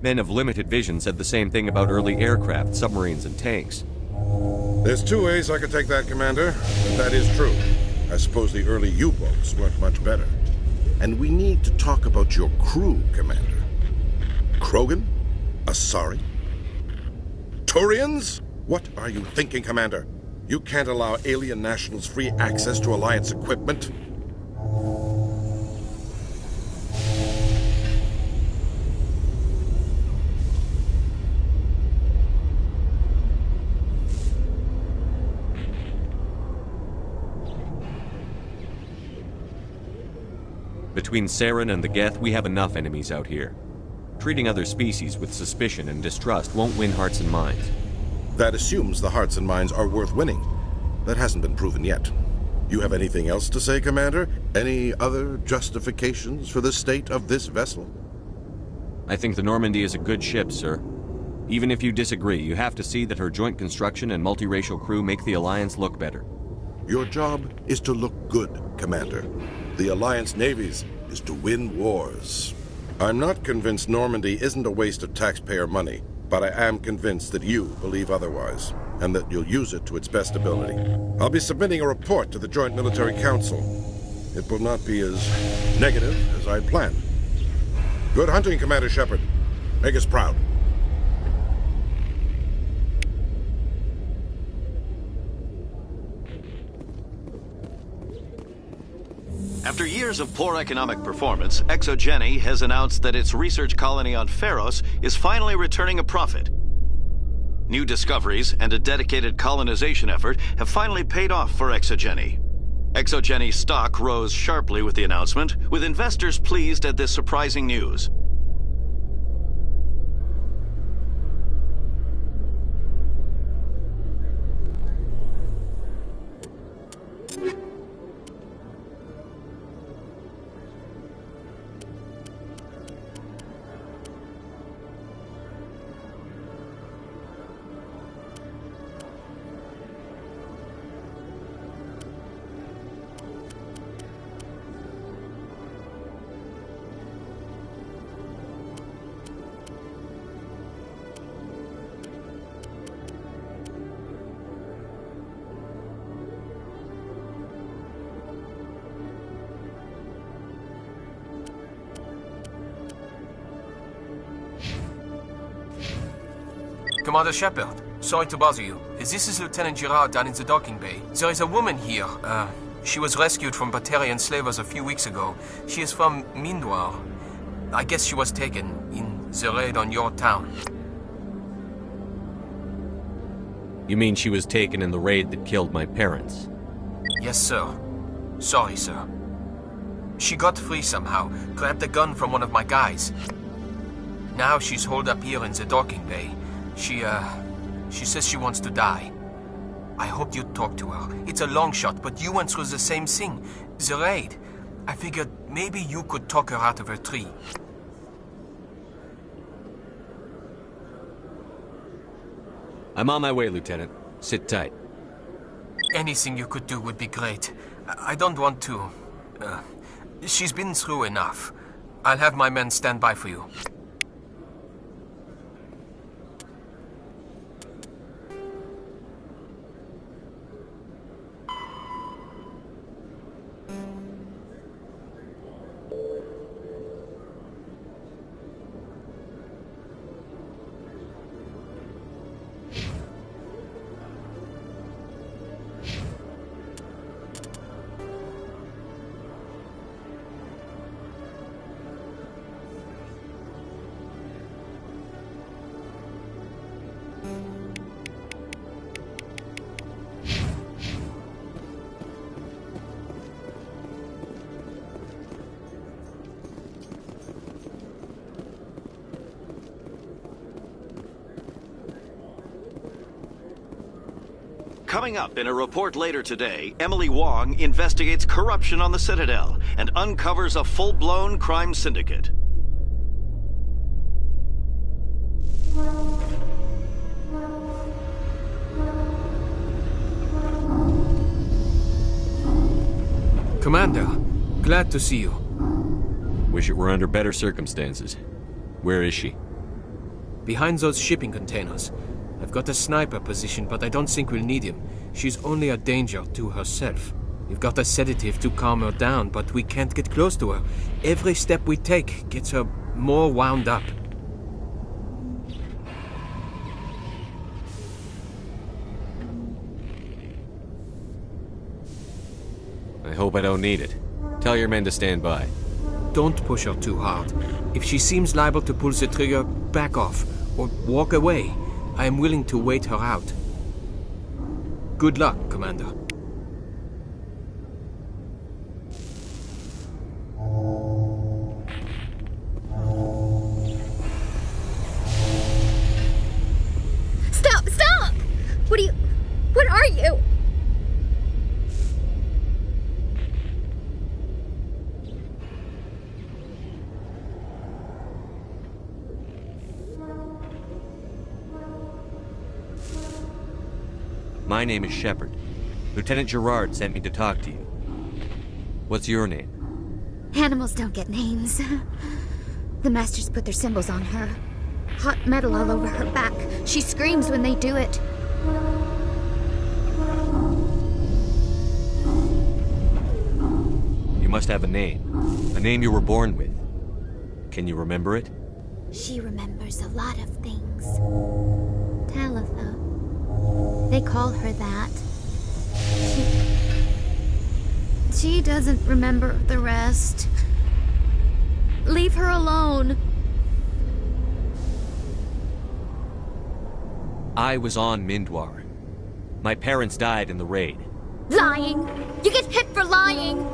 Men of limited vision said the same thing about early aircraft, submarines, and tanks. There's two ways I could take that, Commander, and that is true. I suppose the early U-boats weren't much better. And we need to talk about your crew, Commander. Krogan? Asari? Turians? What are you thinking, Commander? You can't allow alien nationals free access to Alliance equipment. Between Saren and the Geth, we have enough enemies out here. Treating other species with suspicion and distrust won't win hearts and minds. That assumes the hearts and minds are worth winning. That hasn't been proven yet. You have anything else to say, Commander? Any other justifications for the state of this vessel? I think the Normandy is a good ship, sir. Even if you disagree, you have to see that her joint construction and multiracial crew make the Alliance look better. Your job is to look good, Commander. The Alliance navies is to win wars. I'm not convinced Normandy isn't a waste of taxpayer money, but I am convinced that you believe otherwise, and that you'll use it to its best ability. I'll be submitting a report to the Joint Military Council. It will not be as negative as I'd planned. Good hunting, Commander Shepard. Make us proud. After years of poor economic performance, ExoGeni has announced that its research colony on Pharos is finally returning a profit. New discoveries and a dedicated colonization effort have finally paid off for ExoGeni. ExoGeni's stock rose sharply with the announcement, with investors pleased at this surprising news. Commander Shepard, sorry to bother you. This is Lieutenant Girard down in the docking bay. There is a woman here. She was rescued from Batarian slavers a few weeks ago. She is from Mindwar. I guess she was taken in the raid on your town. You mean she was taken in the raid that killed my parents? Yes, sir. Sorry, sir. She got free somehow, grabbed a gun from one of my guys. Now she's holed up here in the docking bay. She says she wants to die. I hoped you'd talk to her. It's a long shot, but you went through the same thing. The raid. I figured maybe you could talk her out of her tree. I'm on my way, Lieutenant. Sit tight. Anything you could do would be great. I don't want to... she's been through enough. I'll have my men stand by for you. Coming up in a report later today, Emily Wong investigates corruption on the Citadel and uncovers a full-blown crime syndicate. Commander, glad to see you. Wish it were under better circumstances. Where is she? Behind those shipping containers. I've got a sniper position, but I don't think we'll need him. She's only a danger to herself. We've got a sedative to calm her down, but we can't get close to her. Every step we take gets her more wound up. I hope I don't need it. Tell your men to stand by. Don't push her too hard. If she seems liable to pull the trigger, back off, or walk away. I am willing to wait her out. Good luck, Commander. Stop! Stop! What are you? My name is Shepard. Lieutenant Girard sent me to talk to you. What's your name? Animals don't get names. The Masters put their symbols on her. Hot metal all over her back. She screams when they do it. You must have a name. A name you were born with. Can you remember it? She remembers a lot of things. Talitha. They call her that. She doesn't remember the rest. Leave her alone. I was on Mindwar. My parents died in the raid. Lying. You get hit for lying.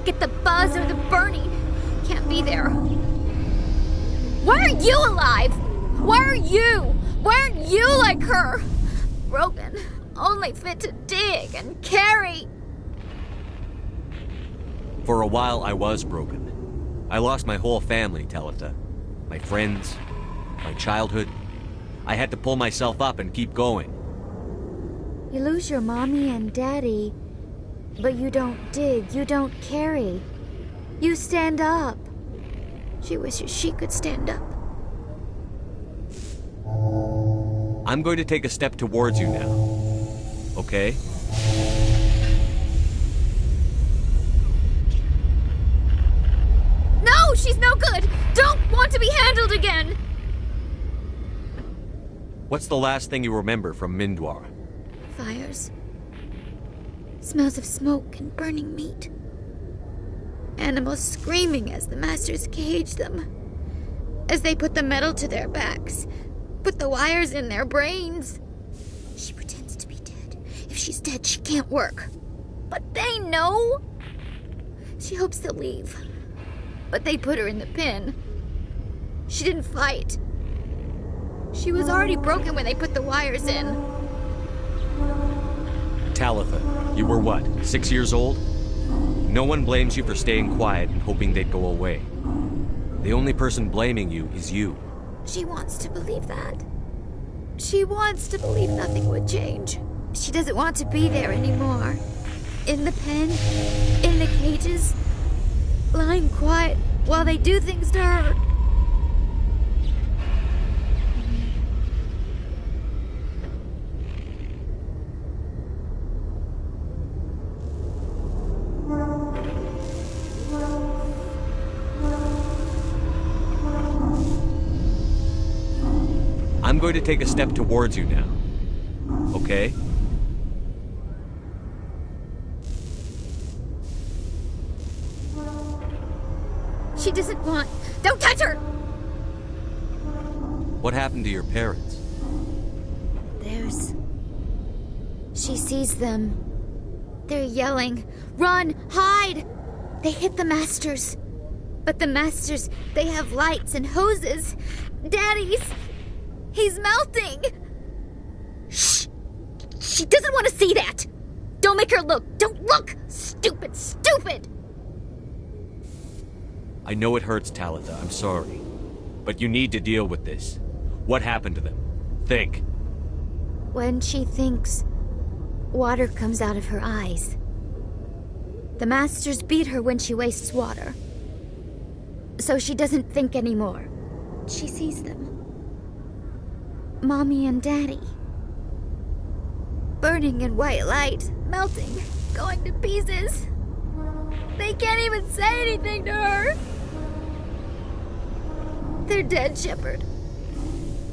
Get the buzz or the burning. Can't be there. Why aren't you alive? Why aren't you? Why aren't you like her? Broken. Only fit to dig and carry. For a while, I was broken. I lost my whole family, Talitha. My friends, my childhood. I had to pull myself up and keep going. You lose your mommy and daddy, but you don't dig, you don't carry. You stand up. She wishes she could stand up. I'm going to take a step towards you now. Okay? No, she's no good! Don't want to be handled again! What's the last thing you remember from Mindwar? Fires. Smells of smoke and burning meat. Animals screaming as the masters cage them. As they put the metal to their backs. Put the wires in their brains. She pretends to be dead. If she's dead, she can't work. But they know. She hopes to leave. But they put her in the pen. She didn't fight. She was already broken when they put the wires in. Talitha, you were what, 6 years old? No one blames you for staying quiet and hoping they'd go away. The only person blaming you is you. She wants to believe that. She wants to believe nothing would change. She doesn't want to be there anymore. In the pen, in the cages, lying quiet while they do things to her. I'm going to take a step towards you now. Okay? She doesn't want... Don't touch her! What happened to your parents? She sees them. They're yelling, "Run! Hide!" They hit the masters. But the masters, they have lights and hoses. Daddy's... He's melting! Shh! She doesn't want to see that! Don't make her look! Don't look! Stupid, stupid! I know it hurts, Talitha. I'm sorry. But you need to deal with this. What happened to them? Think. When she thinks, water comes out of her eyes. The masters beat her when she wastes water. So she doesn't think anymore. She sees them. Mommy and Daddy. Burning in white light, melting, going to pieces. They can't even say anything to her. They're dead, Shepard.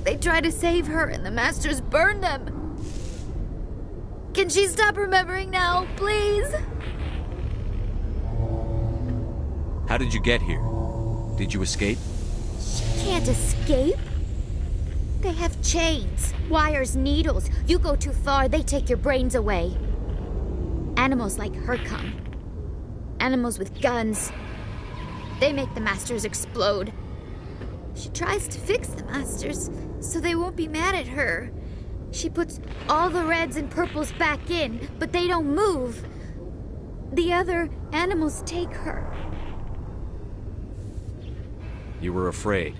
They try to save her and the masters burn them. Can she stop remembering now, please? How did you get here? Did you escape? She can't escape. They have chains, wires, needles. You go too far, they take your brains away. Animals like her come. Animals with guns. They make the masters explode. She tries to fix the masters so they won't be mad at her. She puts all the reds and purples back in, but they don't move. The other animals take her. You were afraid.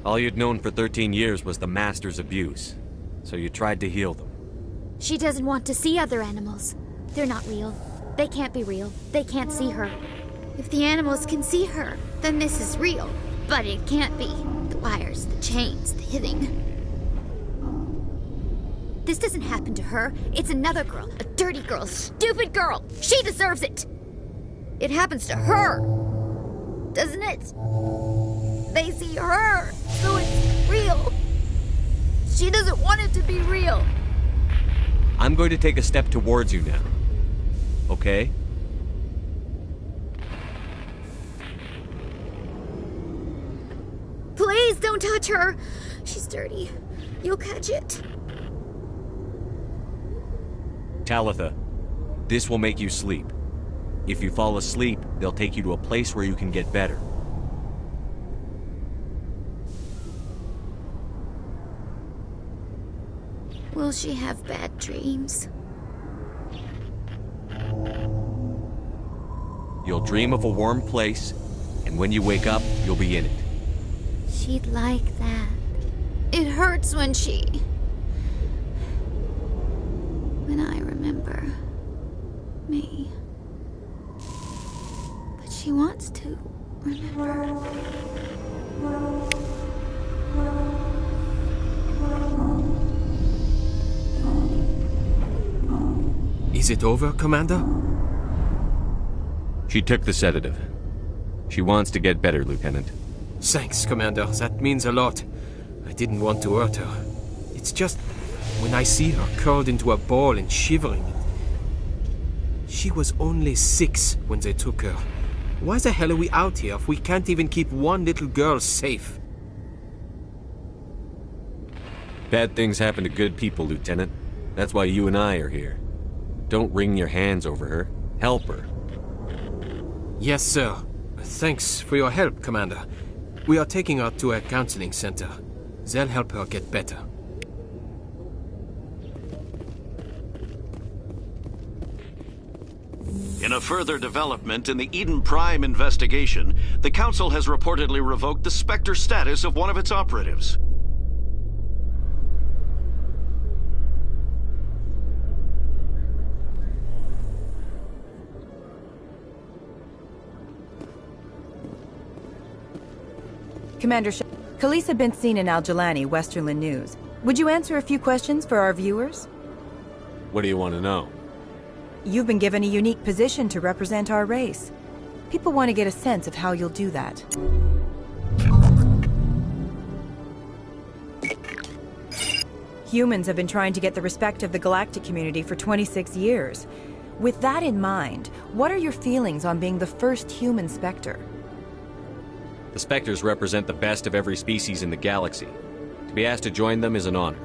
All you'd known for 13 years was the Master's abuse, so you tried to heal them. She doesn't want to see other animals. They're not real. They can't be real. They can't see her. If the animals can see her, then this is real. But it can't be. The wires, the chains, the hitting. This doesn't happen to her. It's another girl. A dirty girl. A stupid girl. She deserves it. It happens to her. Doesn't it? They see her, so it's real. She doesn't want it to be real. I'm going to take a step towards you now. Okay? Please don't touch her. She's dirty. You'll catch it. Talitha, This will make you sleep. If you fall asleep, they'll take you to a place where you can get better. Will she have bad dreams? You'll dream of a warm place, and when you wake up, you'll be in it. She'd like that. It hurts when I remember me. But she wants to remember. Is it over, Commander? She took the sedative. She wants to get better, Lieutenant. Thanks, Commander. That means a lot. I didn't want to hurt her. It's just when I see her curled into a ball and shivering. She was only 6 when they took her. Why the hell are we out here if we can't even keep one little girl safe? Bad things happen to good people, Lieutenant. That's why you and I are here. Don't wring your hands over her. Help her. Yes, sir. Thanks for your help, Commander. We are taking her to a counseling center. They'll help her get better. In a further development in the Eden Prime investigation, the Council has reportedly revoked the Spectre status of one of its operatives. Commander Khalees had been seen in Al-Jalani, Westerland News. Would you answer a few questions for our viewers? What do you want to know? You've been given a unique position to represent our race. People want to get a sense of how you'll do that. Humans have been trying to get the respect of the galactic community for 26 years. With that in mind, what are your feelings on being the first human Spectre? The Spectres represent the best of every species in the galaxy. To be asked to join them is an honor.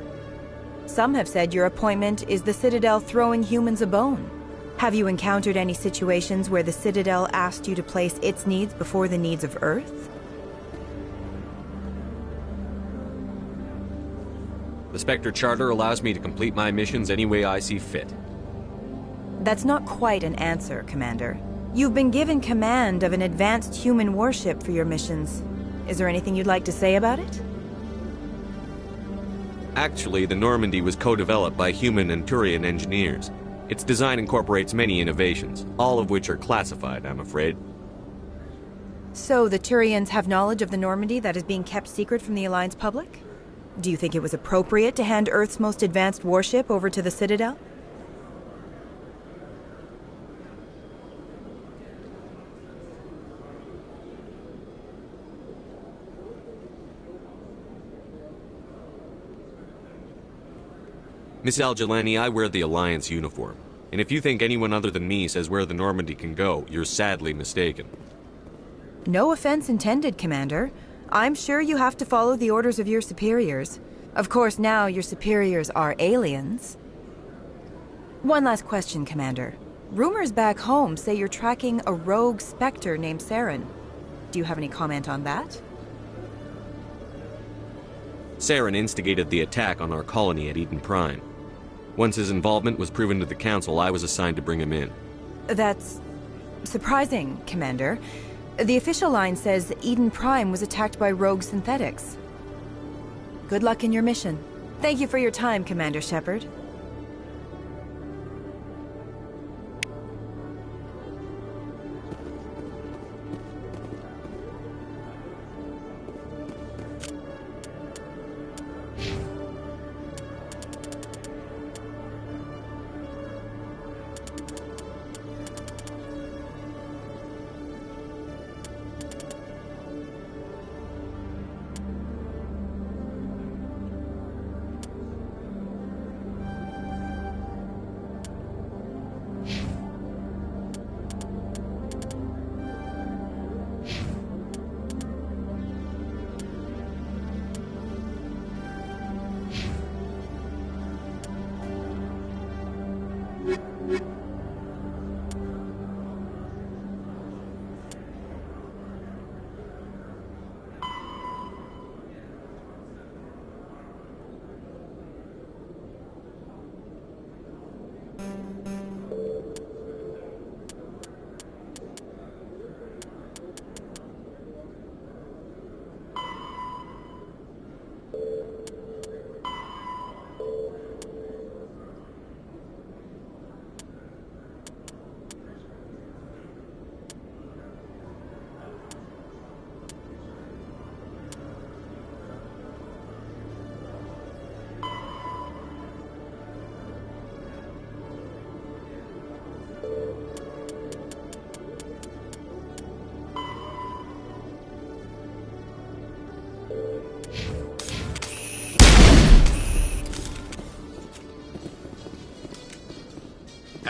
Some have said your appointment is the Citadel throwing humans a bone. Have you encountered any situations where the Citadel asked you to place its needs before the needs of Earth? The Spectre Charter allows me to complete my missions any way I see fit. That's not quite an answer, Commander. You've been given command of an advanced human warship for your missions. Is there anything you'd like to say about it? Actually, the Normandy was co-developed by human and Turian engineers. Its design incorporates many innovations, all of which are classified, I'm afraid. So the Turians have knowledge of the Normandy that is being kept secret from the Alliance public? Do you think it was appropriate to hand Earth's most advanced warship over to the Citadel? Miss Al-Jalani, I wear the Alliance uniform. And if you think anyone other than me says where the Normandy can go, you're sadly mistaken. No offense intended, Commander. I'm sure you have to follow the orders of your superiors. Of course, now your superiors are aliens. One last question, Commander. Rumors back home say you're tracking a rogue Spectre named Saren. Do you have any comment on that? Saren instigated the attack on our colony at Eden Prime. Once his involvement was proven to the Council, I was assigned to bring him in. That's surprising, Commander. The official line says Eden Prime was attacked by rogue synthetics. Good luck in your mission. Thank you for your time, Commander Shepard.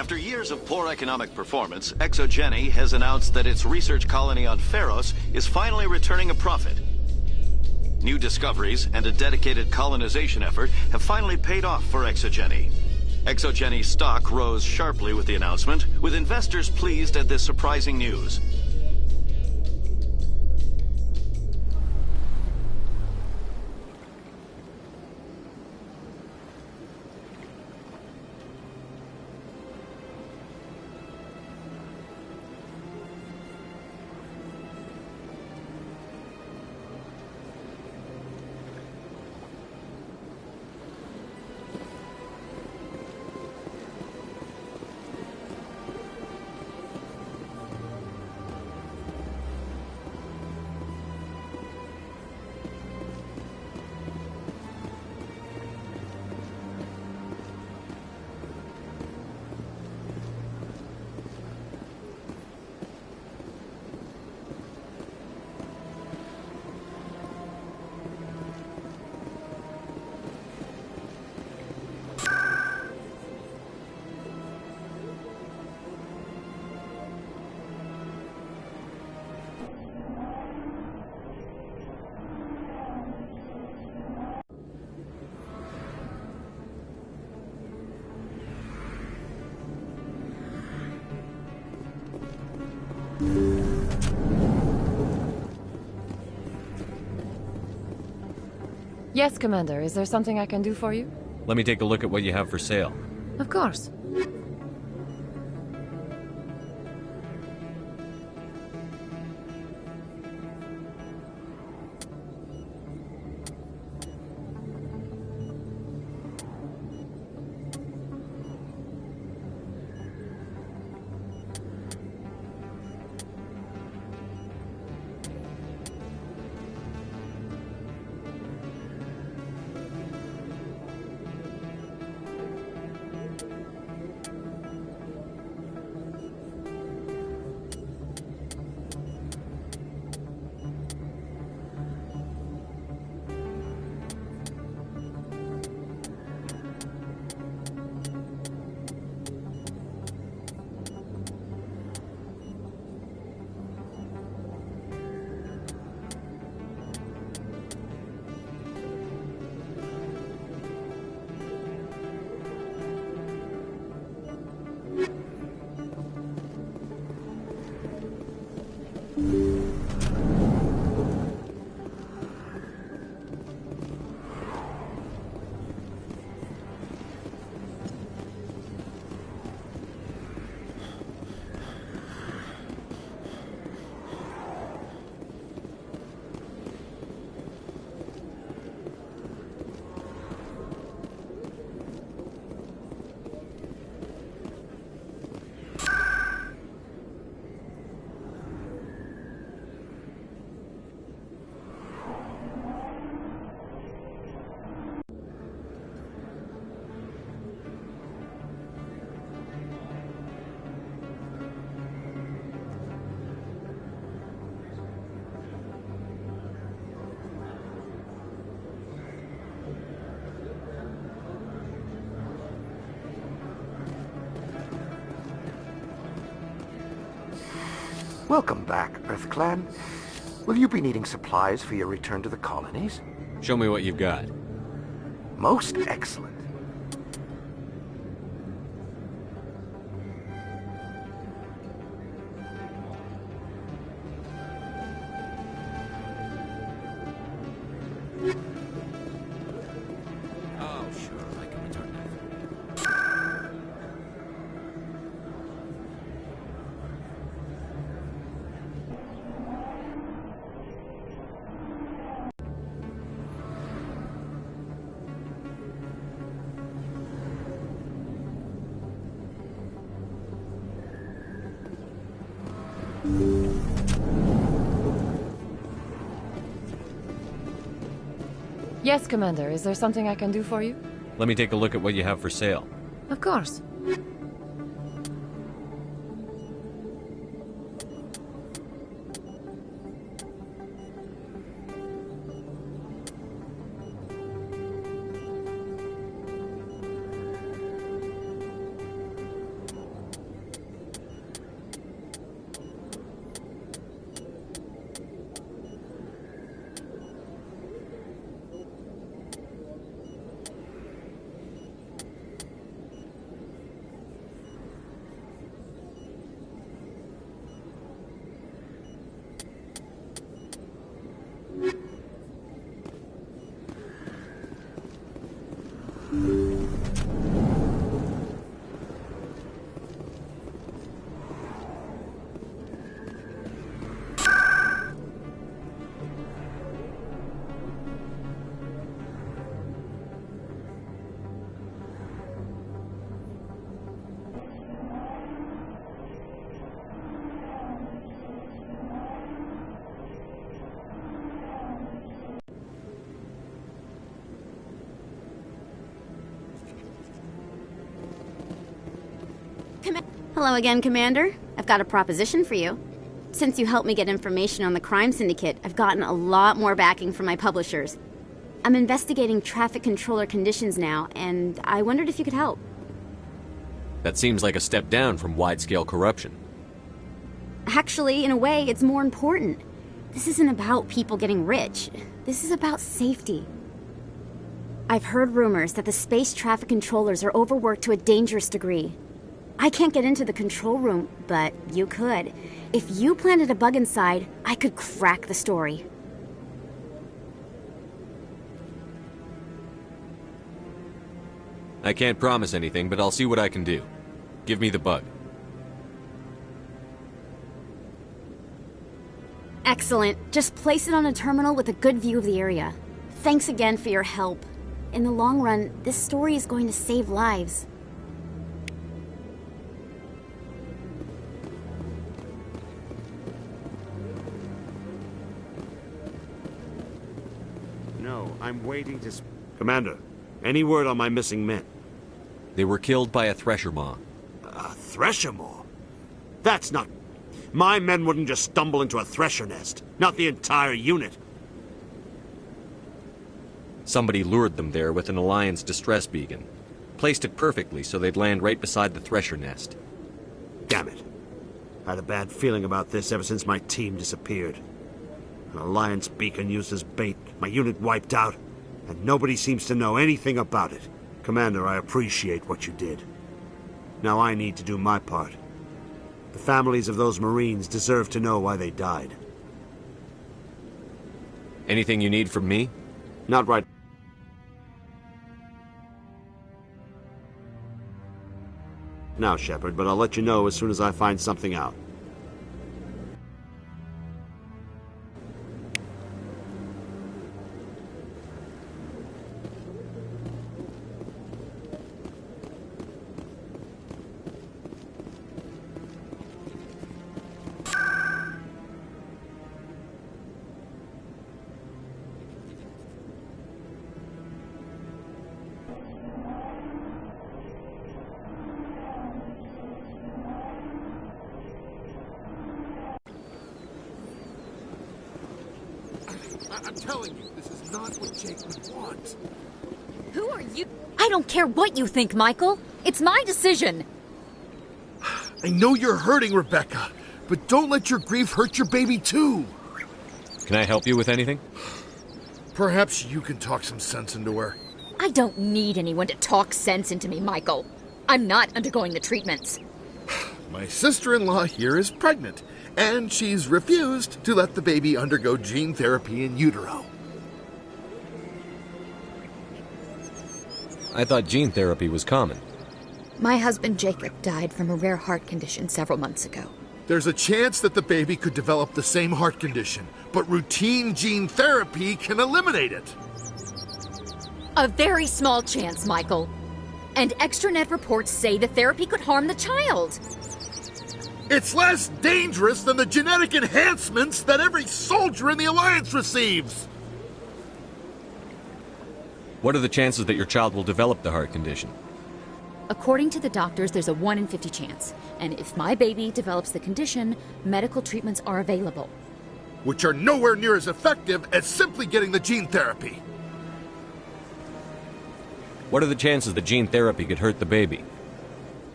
After years of poor economic performance, ExoGeni has announced that its research colony on Pharos is finally returning a profit. New discoveries and a dedicated colonization effort have finally paid off for ExoGeni. ExoGeni's stock rose sharply with the announcement, with investors pleased at this surprising news. Yes, Commander. Is there something I can do for you? Let me take a look at what you have for sale. Of course. Welcome back, EarthClan. Will you be needing supplies for your return to the colonies? Show me what you've got. Most excellent. Oh, sure, I can return that. Yes, Commander. Is there something I can do for you? Let me take a look at what you have for sale. Of course. Hello again, Commander. I've got a proposition for you. Since you helped me get information on the crime syndicate, I've gotten a lot more backing from my publishers. I'm investigating traffic controller conditions now, and I wondered if you could help. That seems like a step down from wide-scale corruption. Actually, in a way, it's more important. This isn't about people getting rich. This is about safety. I've heard rumors that the space traffic controllers are overworked to a dangerous degree. I can't get into the control room, but you could. If you planted a bug inside, I could crack the story. I can't promise anything, but I'll see what I can do. Give me the bug. Excellent. Just place it on a terminal with a good view of the area. Thanks again for your help. In the long run, this story is going to save lives. No, I'm waiting to... Commander, any word on my missing men? They were killed by a thresher maw. A thresher maw? That's not... My men wouldn't just stumble into a thresher nest. Not the entire unit. Somebody lured them there with an Alliance distress beacon. Placed it perfectly so they'd land right beside the thresher nest. Damn it. I had a bad feeling about this ever since my team disappeared. An Alliance beacon used as bait, my unit wiped out, and nobody seems to know anything about it. Commander, I appreciate what you did. Now I need to do my part. The families of those Marines deserve to know why they died. Anything you need from me? Not right now, Shepard, but I'll let you know as soon as I find something out. I'm telling you, this is not what Jake would want. Who are you? I don't care what you think, Michael. It's my decision. I know you're hurting, Rebecca, but don't let your grief hurt your baby too. Can I help you with anything? Perhaps you can talk some sense into her. I don't need anyone to talk sense into me, Michael. I'm not undergoing the treatments. My sister-in-law here is pregnant, and she's refused to let the baby undergo gene therapy in utero. I thought gene therapy was common. My husband Jacob died from a rare heart condition several months ago. There's a chance that the baby could develop the same heart condition, but routine gene therapy can eliminate it. A very small chance, Michael. And extranet reports say the therapy could harm the child. It's less dangerous than the genetic enhancements that every soldier in the Alliance receives. What are the chances that your child will develop the heart condition? According to the doctors, there's a 1 in 50 chance. And if my baby develops the condition, medical treatments are available. Which are nowhere near as effective as simply getting the gene therapy. What are the chances that gene therapy could hurt the baby?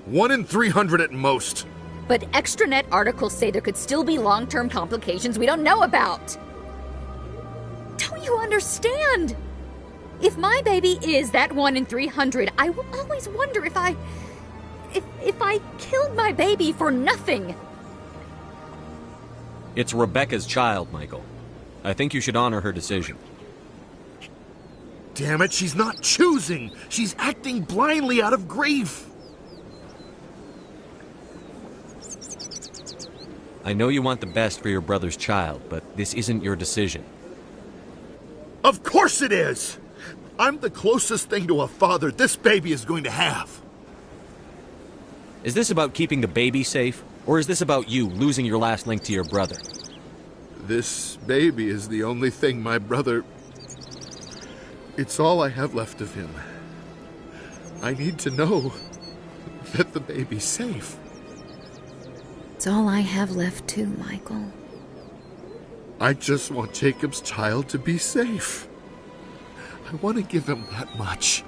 1 in 300 at most. But extranet articles say there could still be long-term complications we don't know about. Don't you understand? If my baby is that 1 in 300, I will always wonder if I killed my baby for nothing. It's Rebecca's child, Michael. I think you should honor her decision. Damn it, she's not choosing. She's acting blindly out of grief. I know you want the best for your brother's child, but this isn't your decision. Of course it is! I'm the closest thing to a father this baby is going to have. Is this about keeping the baby safe, or is this about you losing your last link to your brother? This baby is the only thing my brother... It's all I have left of him. I need to know that the baby's safe. It's all I have left too, Michael. I just want Jacob's child to be safe. I want to give him that much.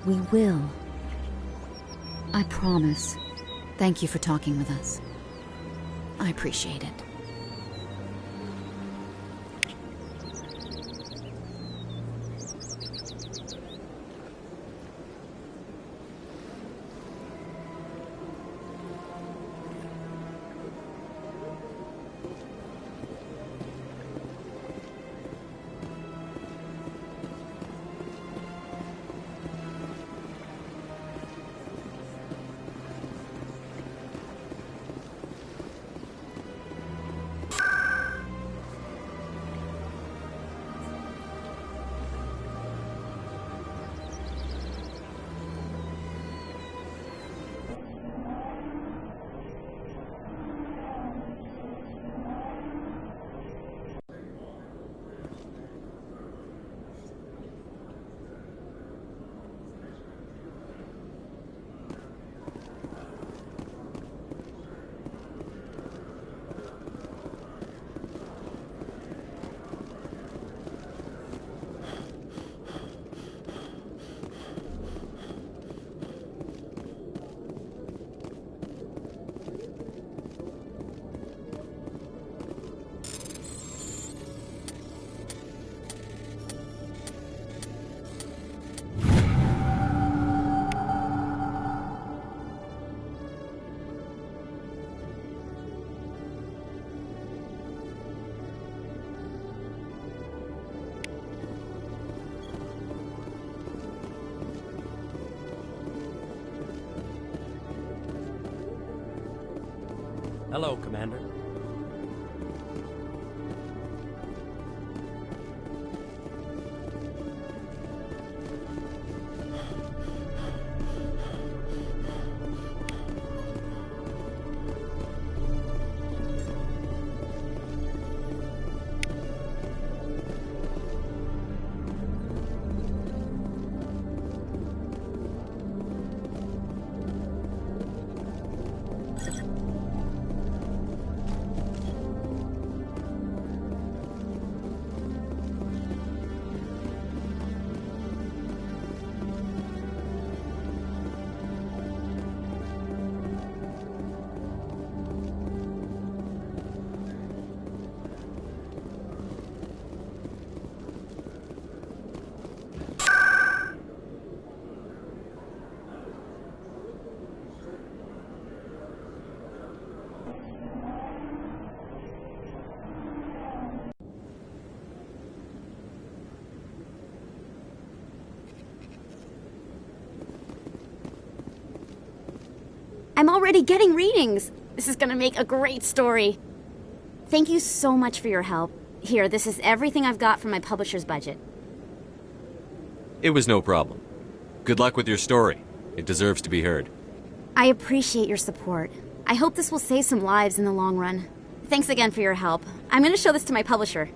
We will. I promise. Thank you for talking with us. I appreciate it. Hello, Commander. I'm already getting readings. This is gonna make a great story. Thank you so much for your help. Here, this is everything I've got from my publisher's budget. It was no problem. Good luck with your story. It deserves to be heard. I appreciate your support. I hope this will save some lives in the long run. Thanks again for your help. I'm gonna show this to my publisher.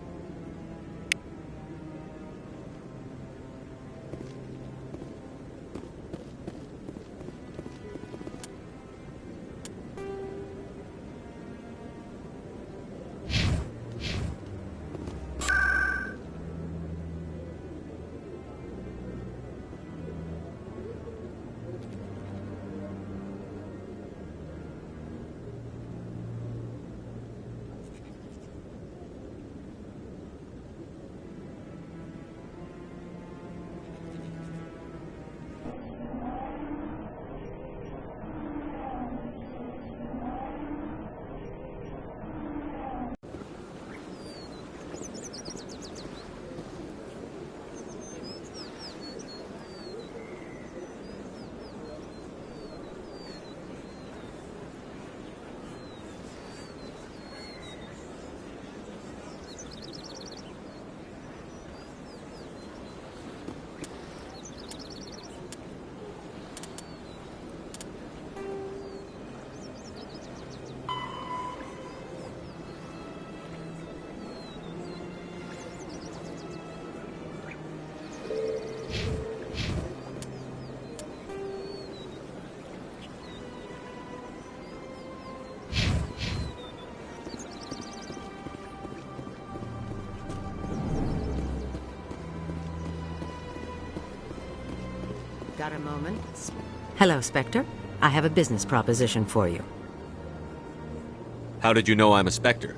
Got a moment? Hello, Spectre. I have a business proposition for you. How did you know I'm a Spectre?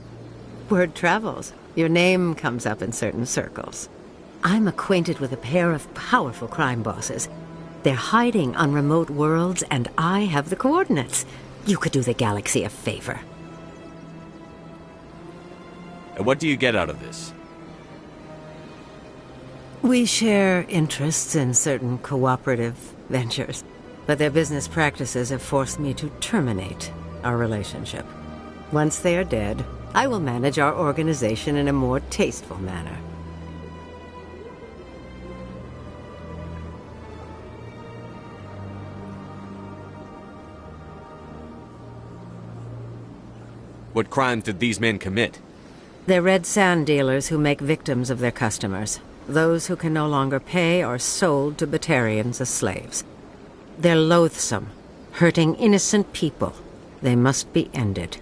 Word travels. Your name comes up in certain circles. I'm acquainted with a pair of powerful crime bosses. They're hiding on remote worlds, and I have the coordinates. You could do the galaxy a favor. And what do you get out of this? We share interests in certain cooperative ventures, but their business practices have forced me to terminate our relationship. Once they are dead, I will manage our organization in a more tasteful manner. What crimes did these men commit? They're red sand dealers who make victims of their customers. Those who can no longer pay are sold to Batarians as slaves. They're loathsome, hurting innocent people. They must be ended.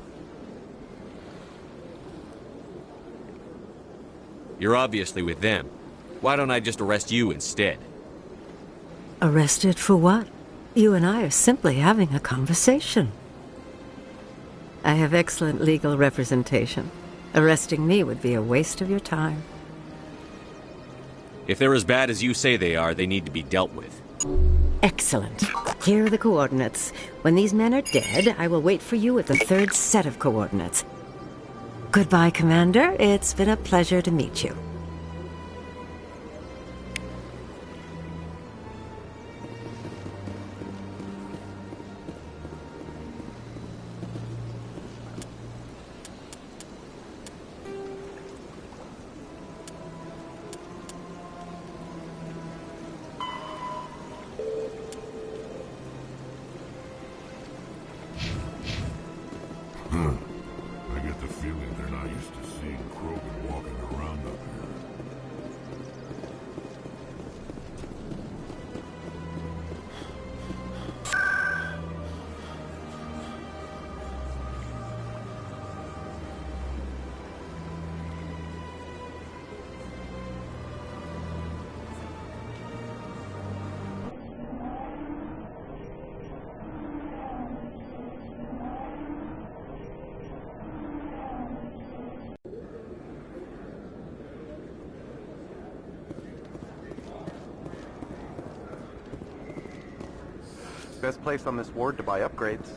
You're obviously with them. Why don't I just arrest you instead? Arrested for what? You and I are simply having a conversation. I have excellent legal representation. Arresting me would be a waste of your time. If they're as bad as you say they are, they need to be dealt with. Excellent. Here are the coordinates. When these men are dead, I will wait for you at the third set of coordinates. Goodbye, Commander. It's been a pleasure to meet you. I get the feeling they're not used to seeing Krogan walking around up here. Best place on this ward to buy upgrades.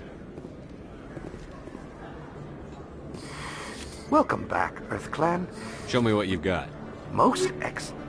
Welcome back, Earth Clan. Show me what you've got. Most excellent.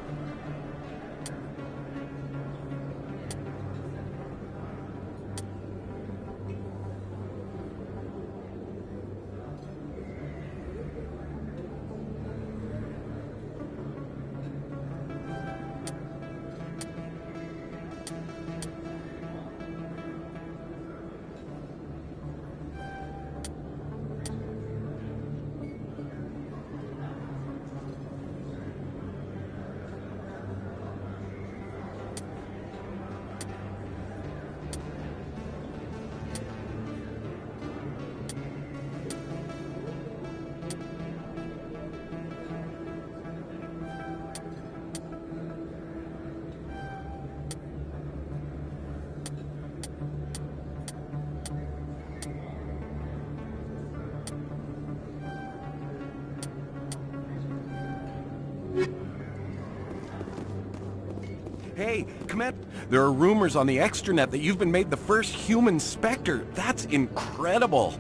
Hey, Command, there are rumors on the extranet that you've been made the first human Spectre. That's incredible.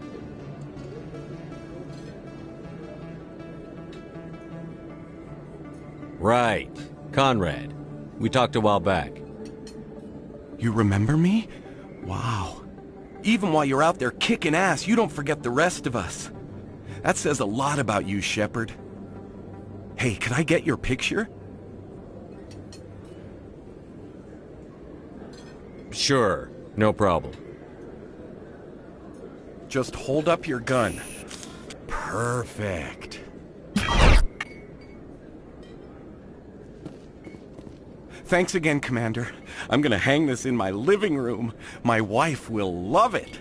Right. Conrad. We talked a while back. You remember me? Wow. Even while you're out there kicking ass, you don't forget the rest of us. That says a lot about you, Shepard. Hey, can I get your picture? Sure. No problem. Just hold up your gun. Perfect. Thanks again, Commander. I'm gonna hang this in my living room. My wife will love it.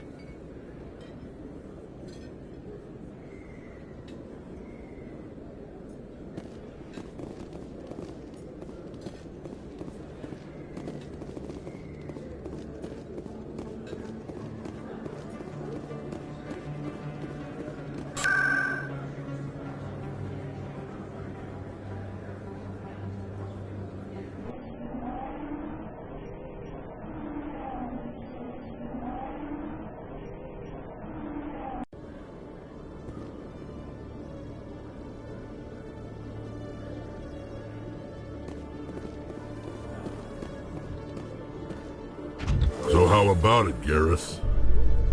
How about it, Garrus?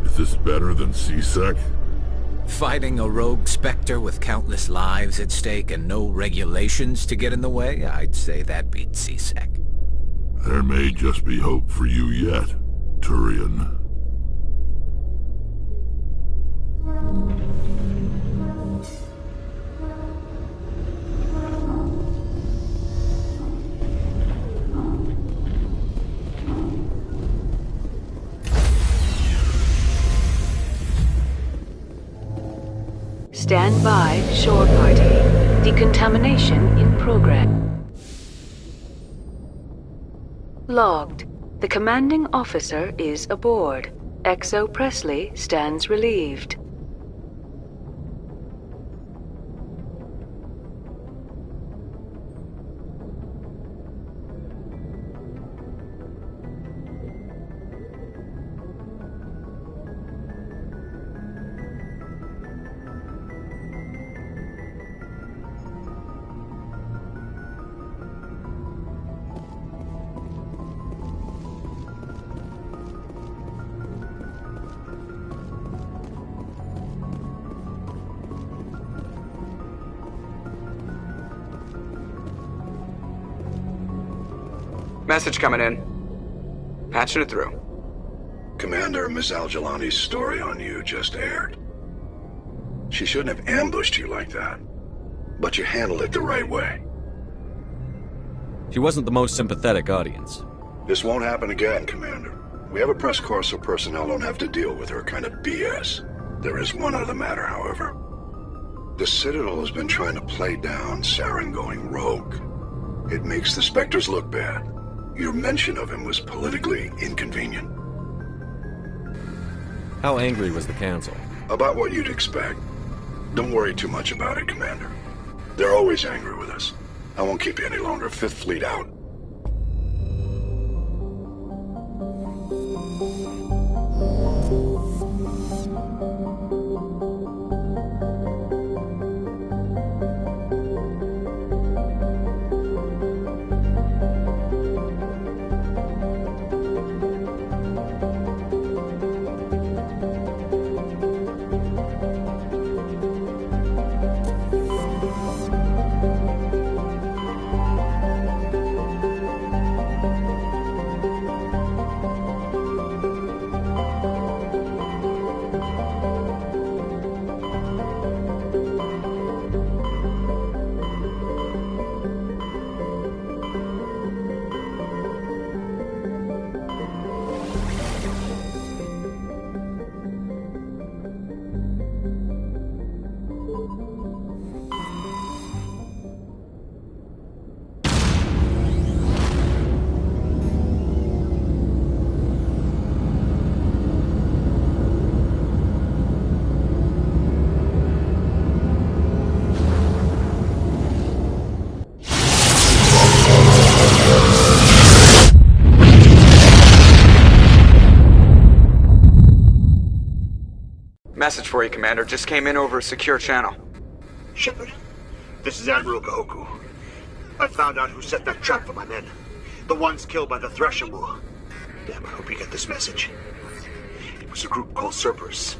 Is this better than C-Sec? Fighting a rogue Spectre with countless lives at stake and no regulations to get in the way? I'd say that beats C-Sec. There may just be hope for you yet, Turian. Stand by, shore party. Decontamination in progress. Logged. The commanding officer is aboard. XO Presley stands relieved. Message coming in. Patching it through. Commander, Miss Al-Jalani's story on you just aired. She shouldn't have ambushed you like that. But you handled it the right way. She wasn't the most sympathetic audience. This won't happen again, Commander. We have a press corps so personnel don't have to deal with her kind of BS. There is one other matter, however. The Citadel has been trying to play down Saren going rogue. It makes the Spectres look bad. Your mention of him was politically inconvenient. How angry was the Council? About what you'd expect. Don't worry too much about it, Commander. They're always angry with us. I won't keep you any longer. Fifth Fleet out. Message for you, Commander. Just came in over a secure channel. Shepard, this is Admiral Kahoku. I found out who set that trap for my men. The ones killed by the Threshamur. Damn, I hope you get this message. It was a group called Cerberus.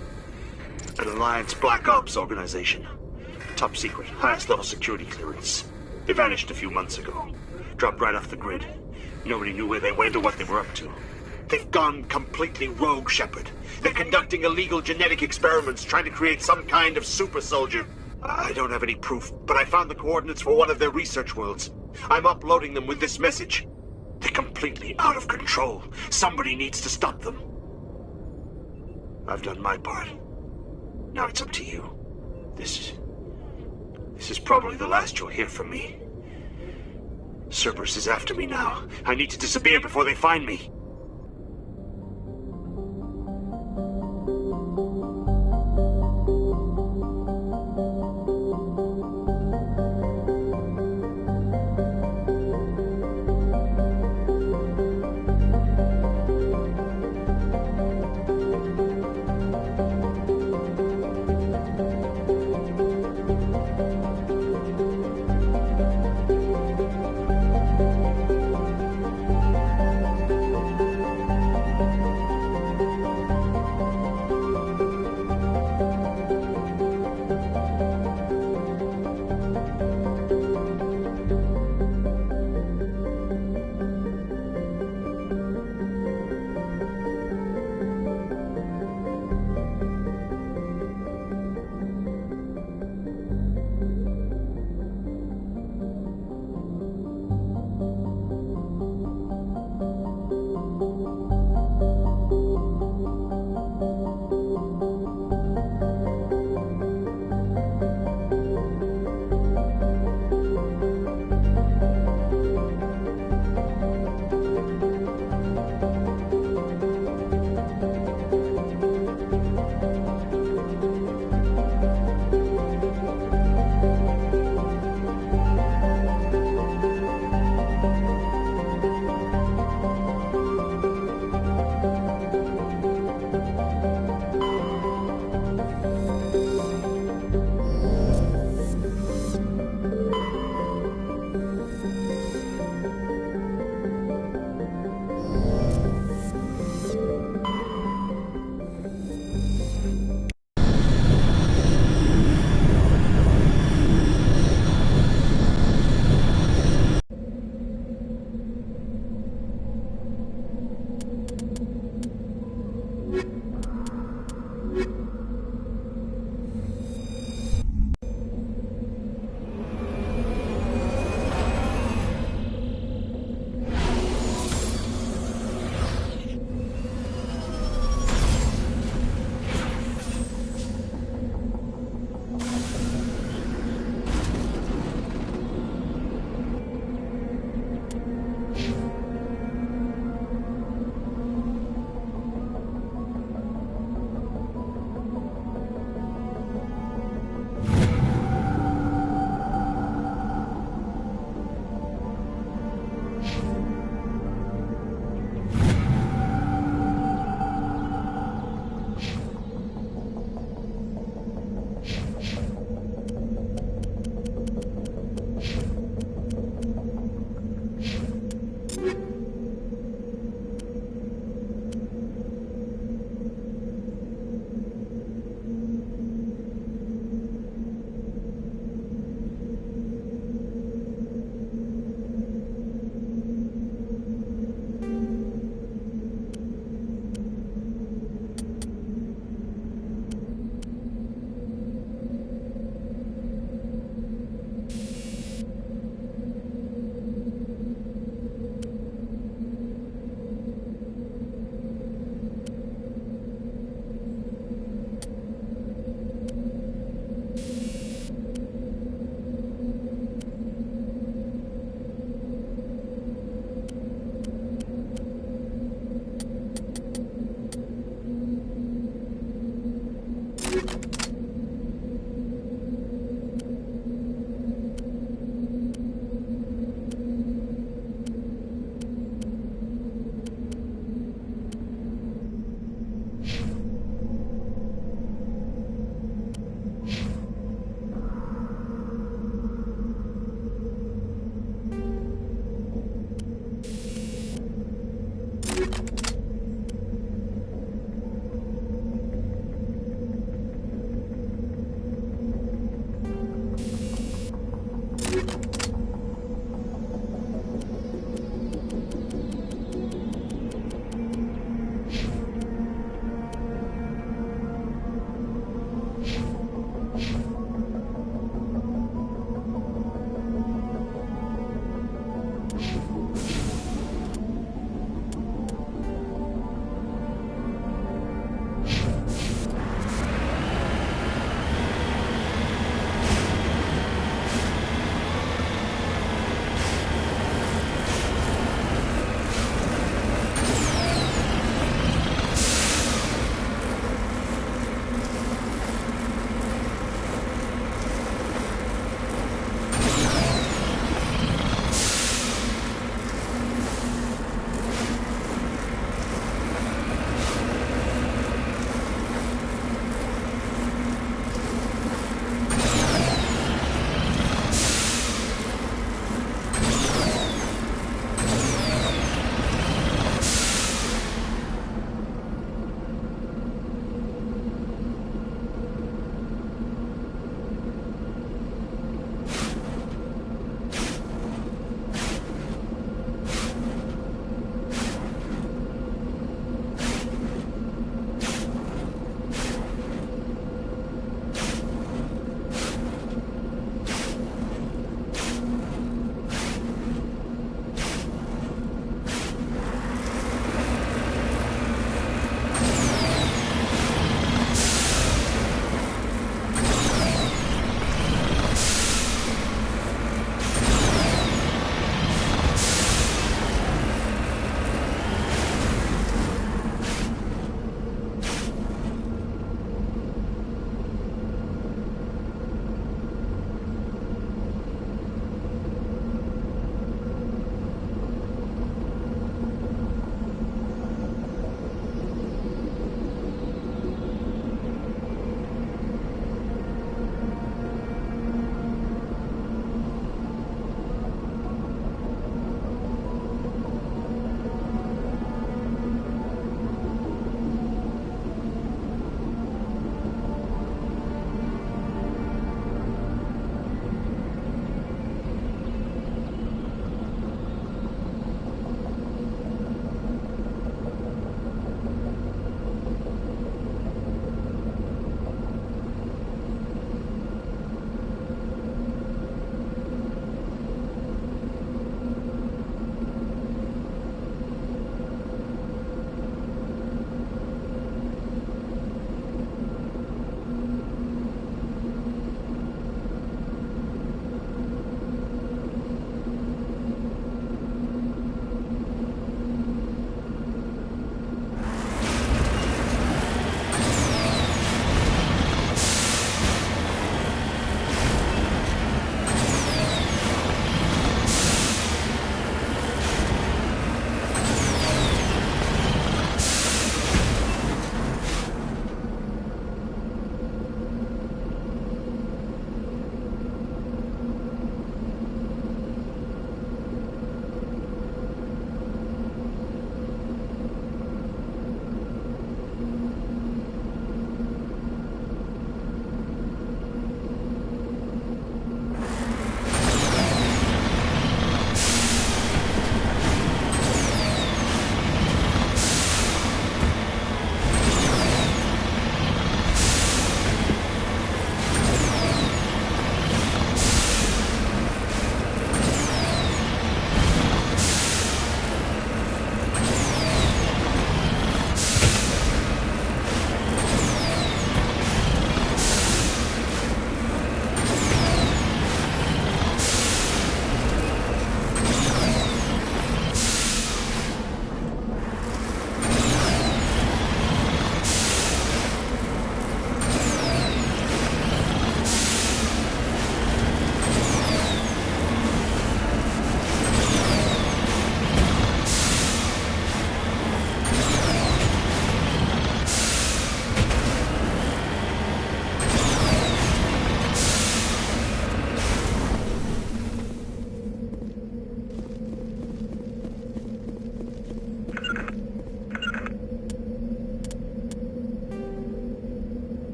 An Alliance Black Ops organization. Top secret, highest level security clearance. They vanished a few months ago. Dropped right off the grid. Nobody knew where they went or what they were up to. They've gone completely rogue, Shepard. They're conducting illegal genetic experiments, trying to create some kind of super soldier. I don't have any proof, but I found the coordinates for one of their research worlds. I'm uploading them with this message. They're completely out of control. Somebody needs to stop them. I've done my part. Now it's up to you. This is probably the last you'll hear from me. Cerberus is after me now. I need to disappear before they find me.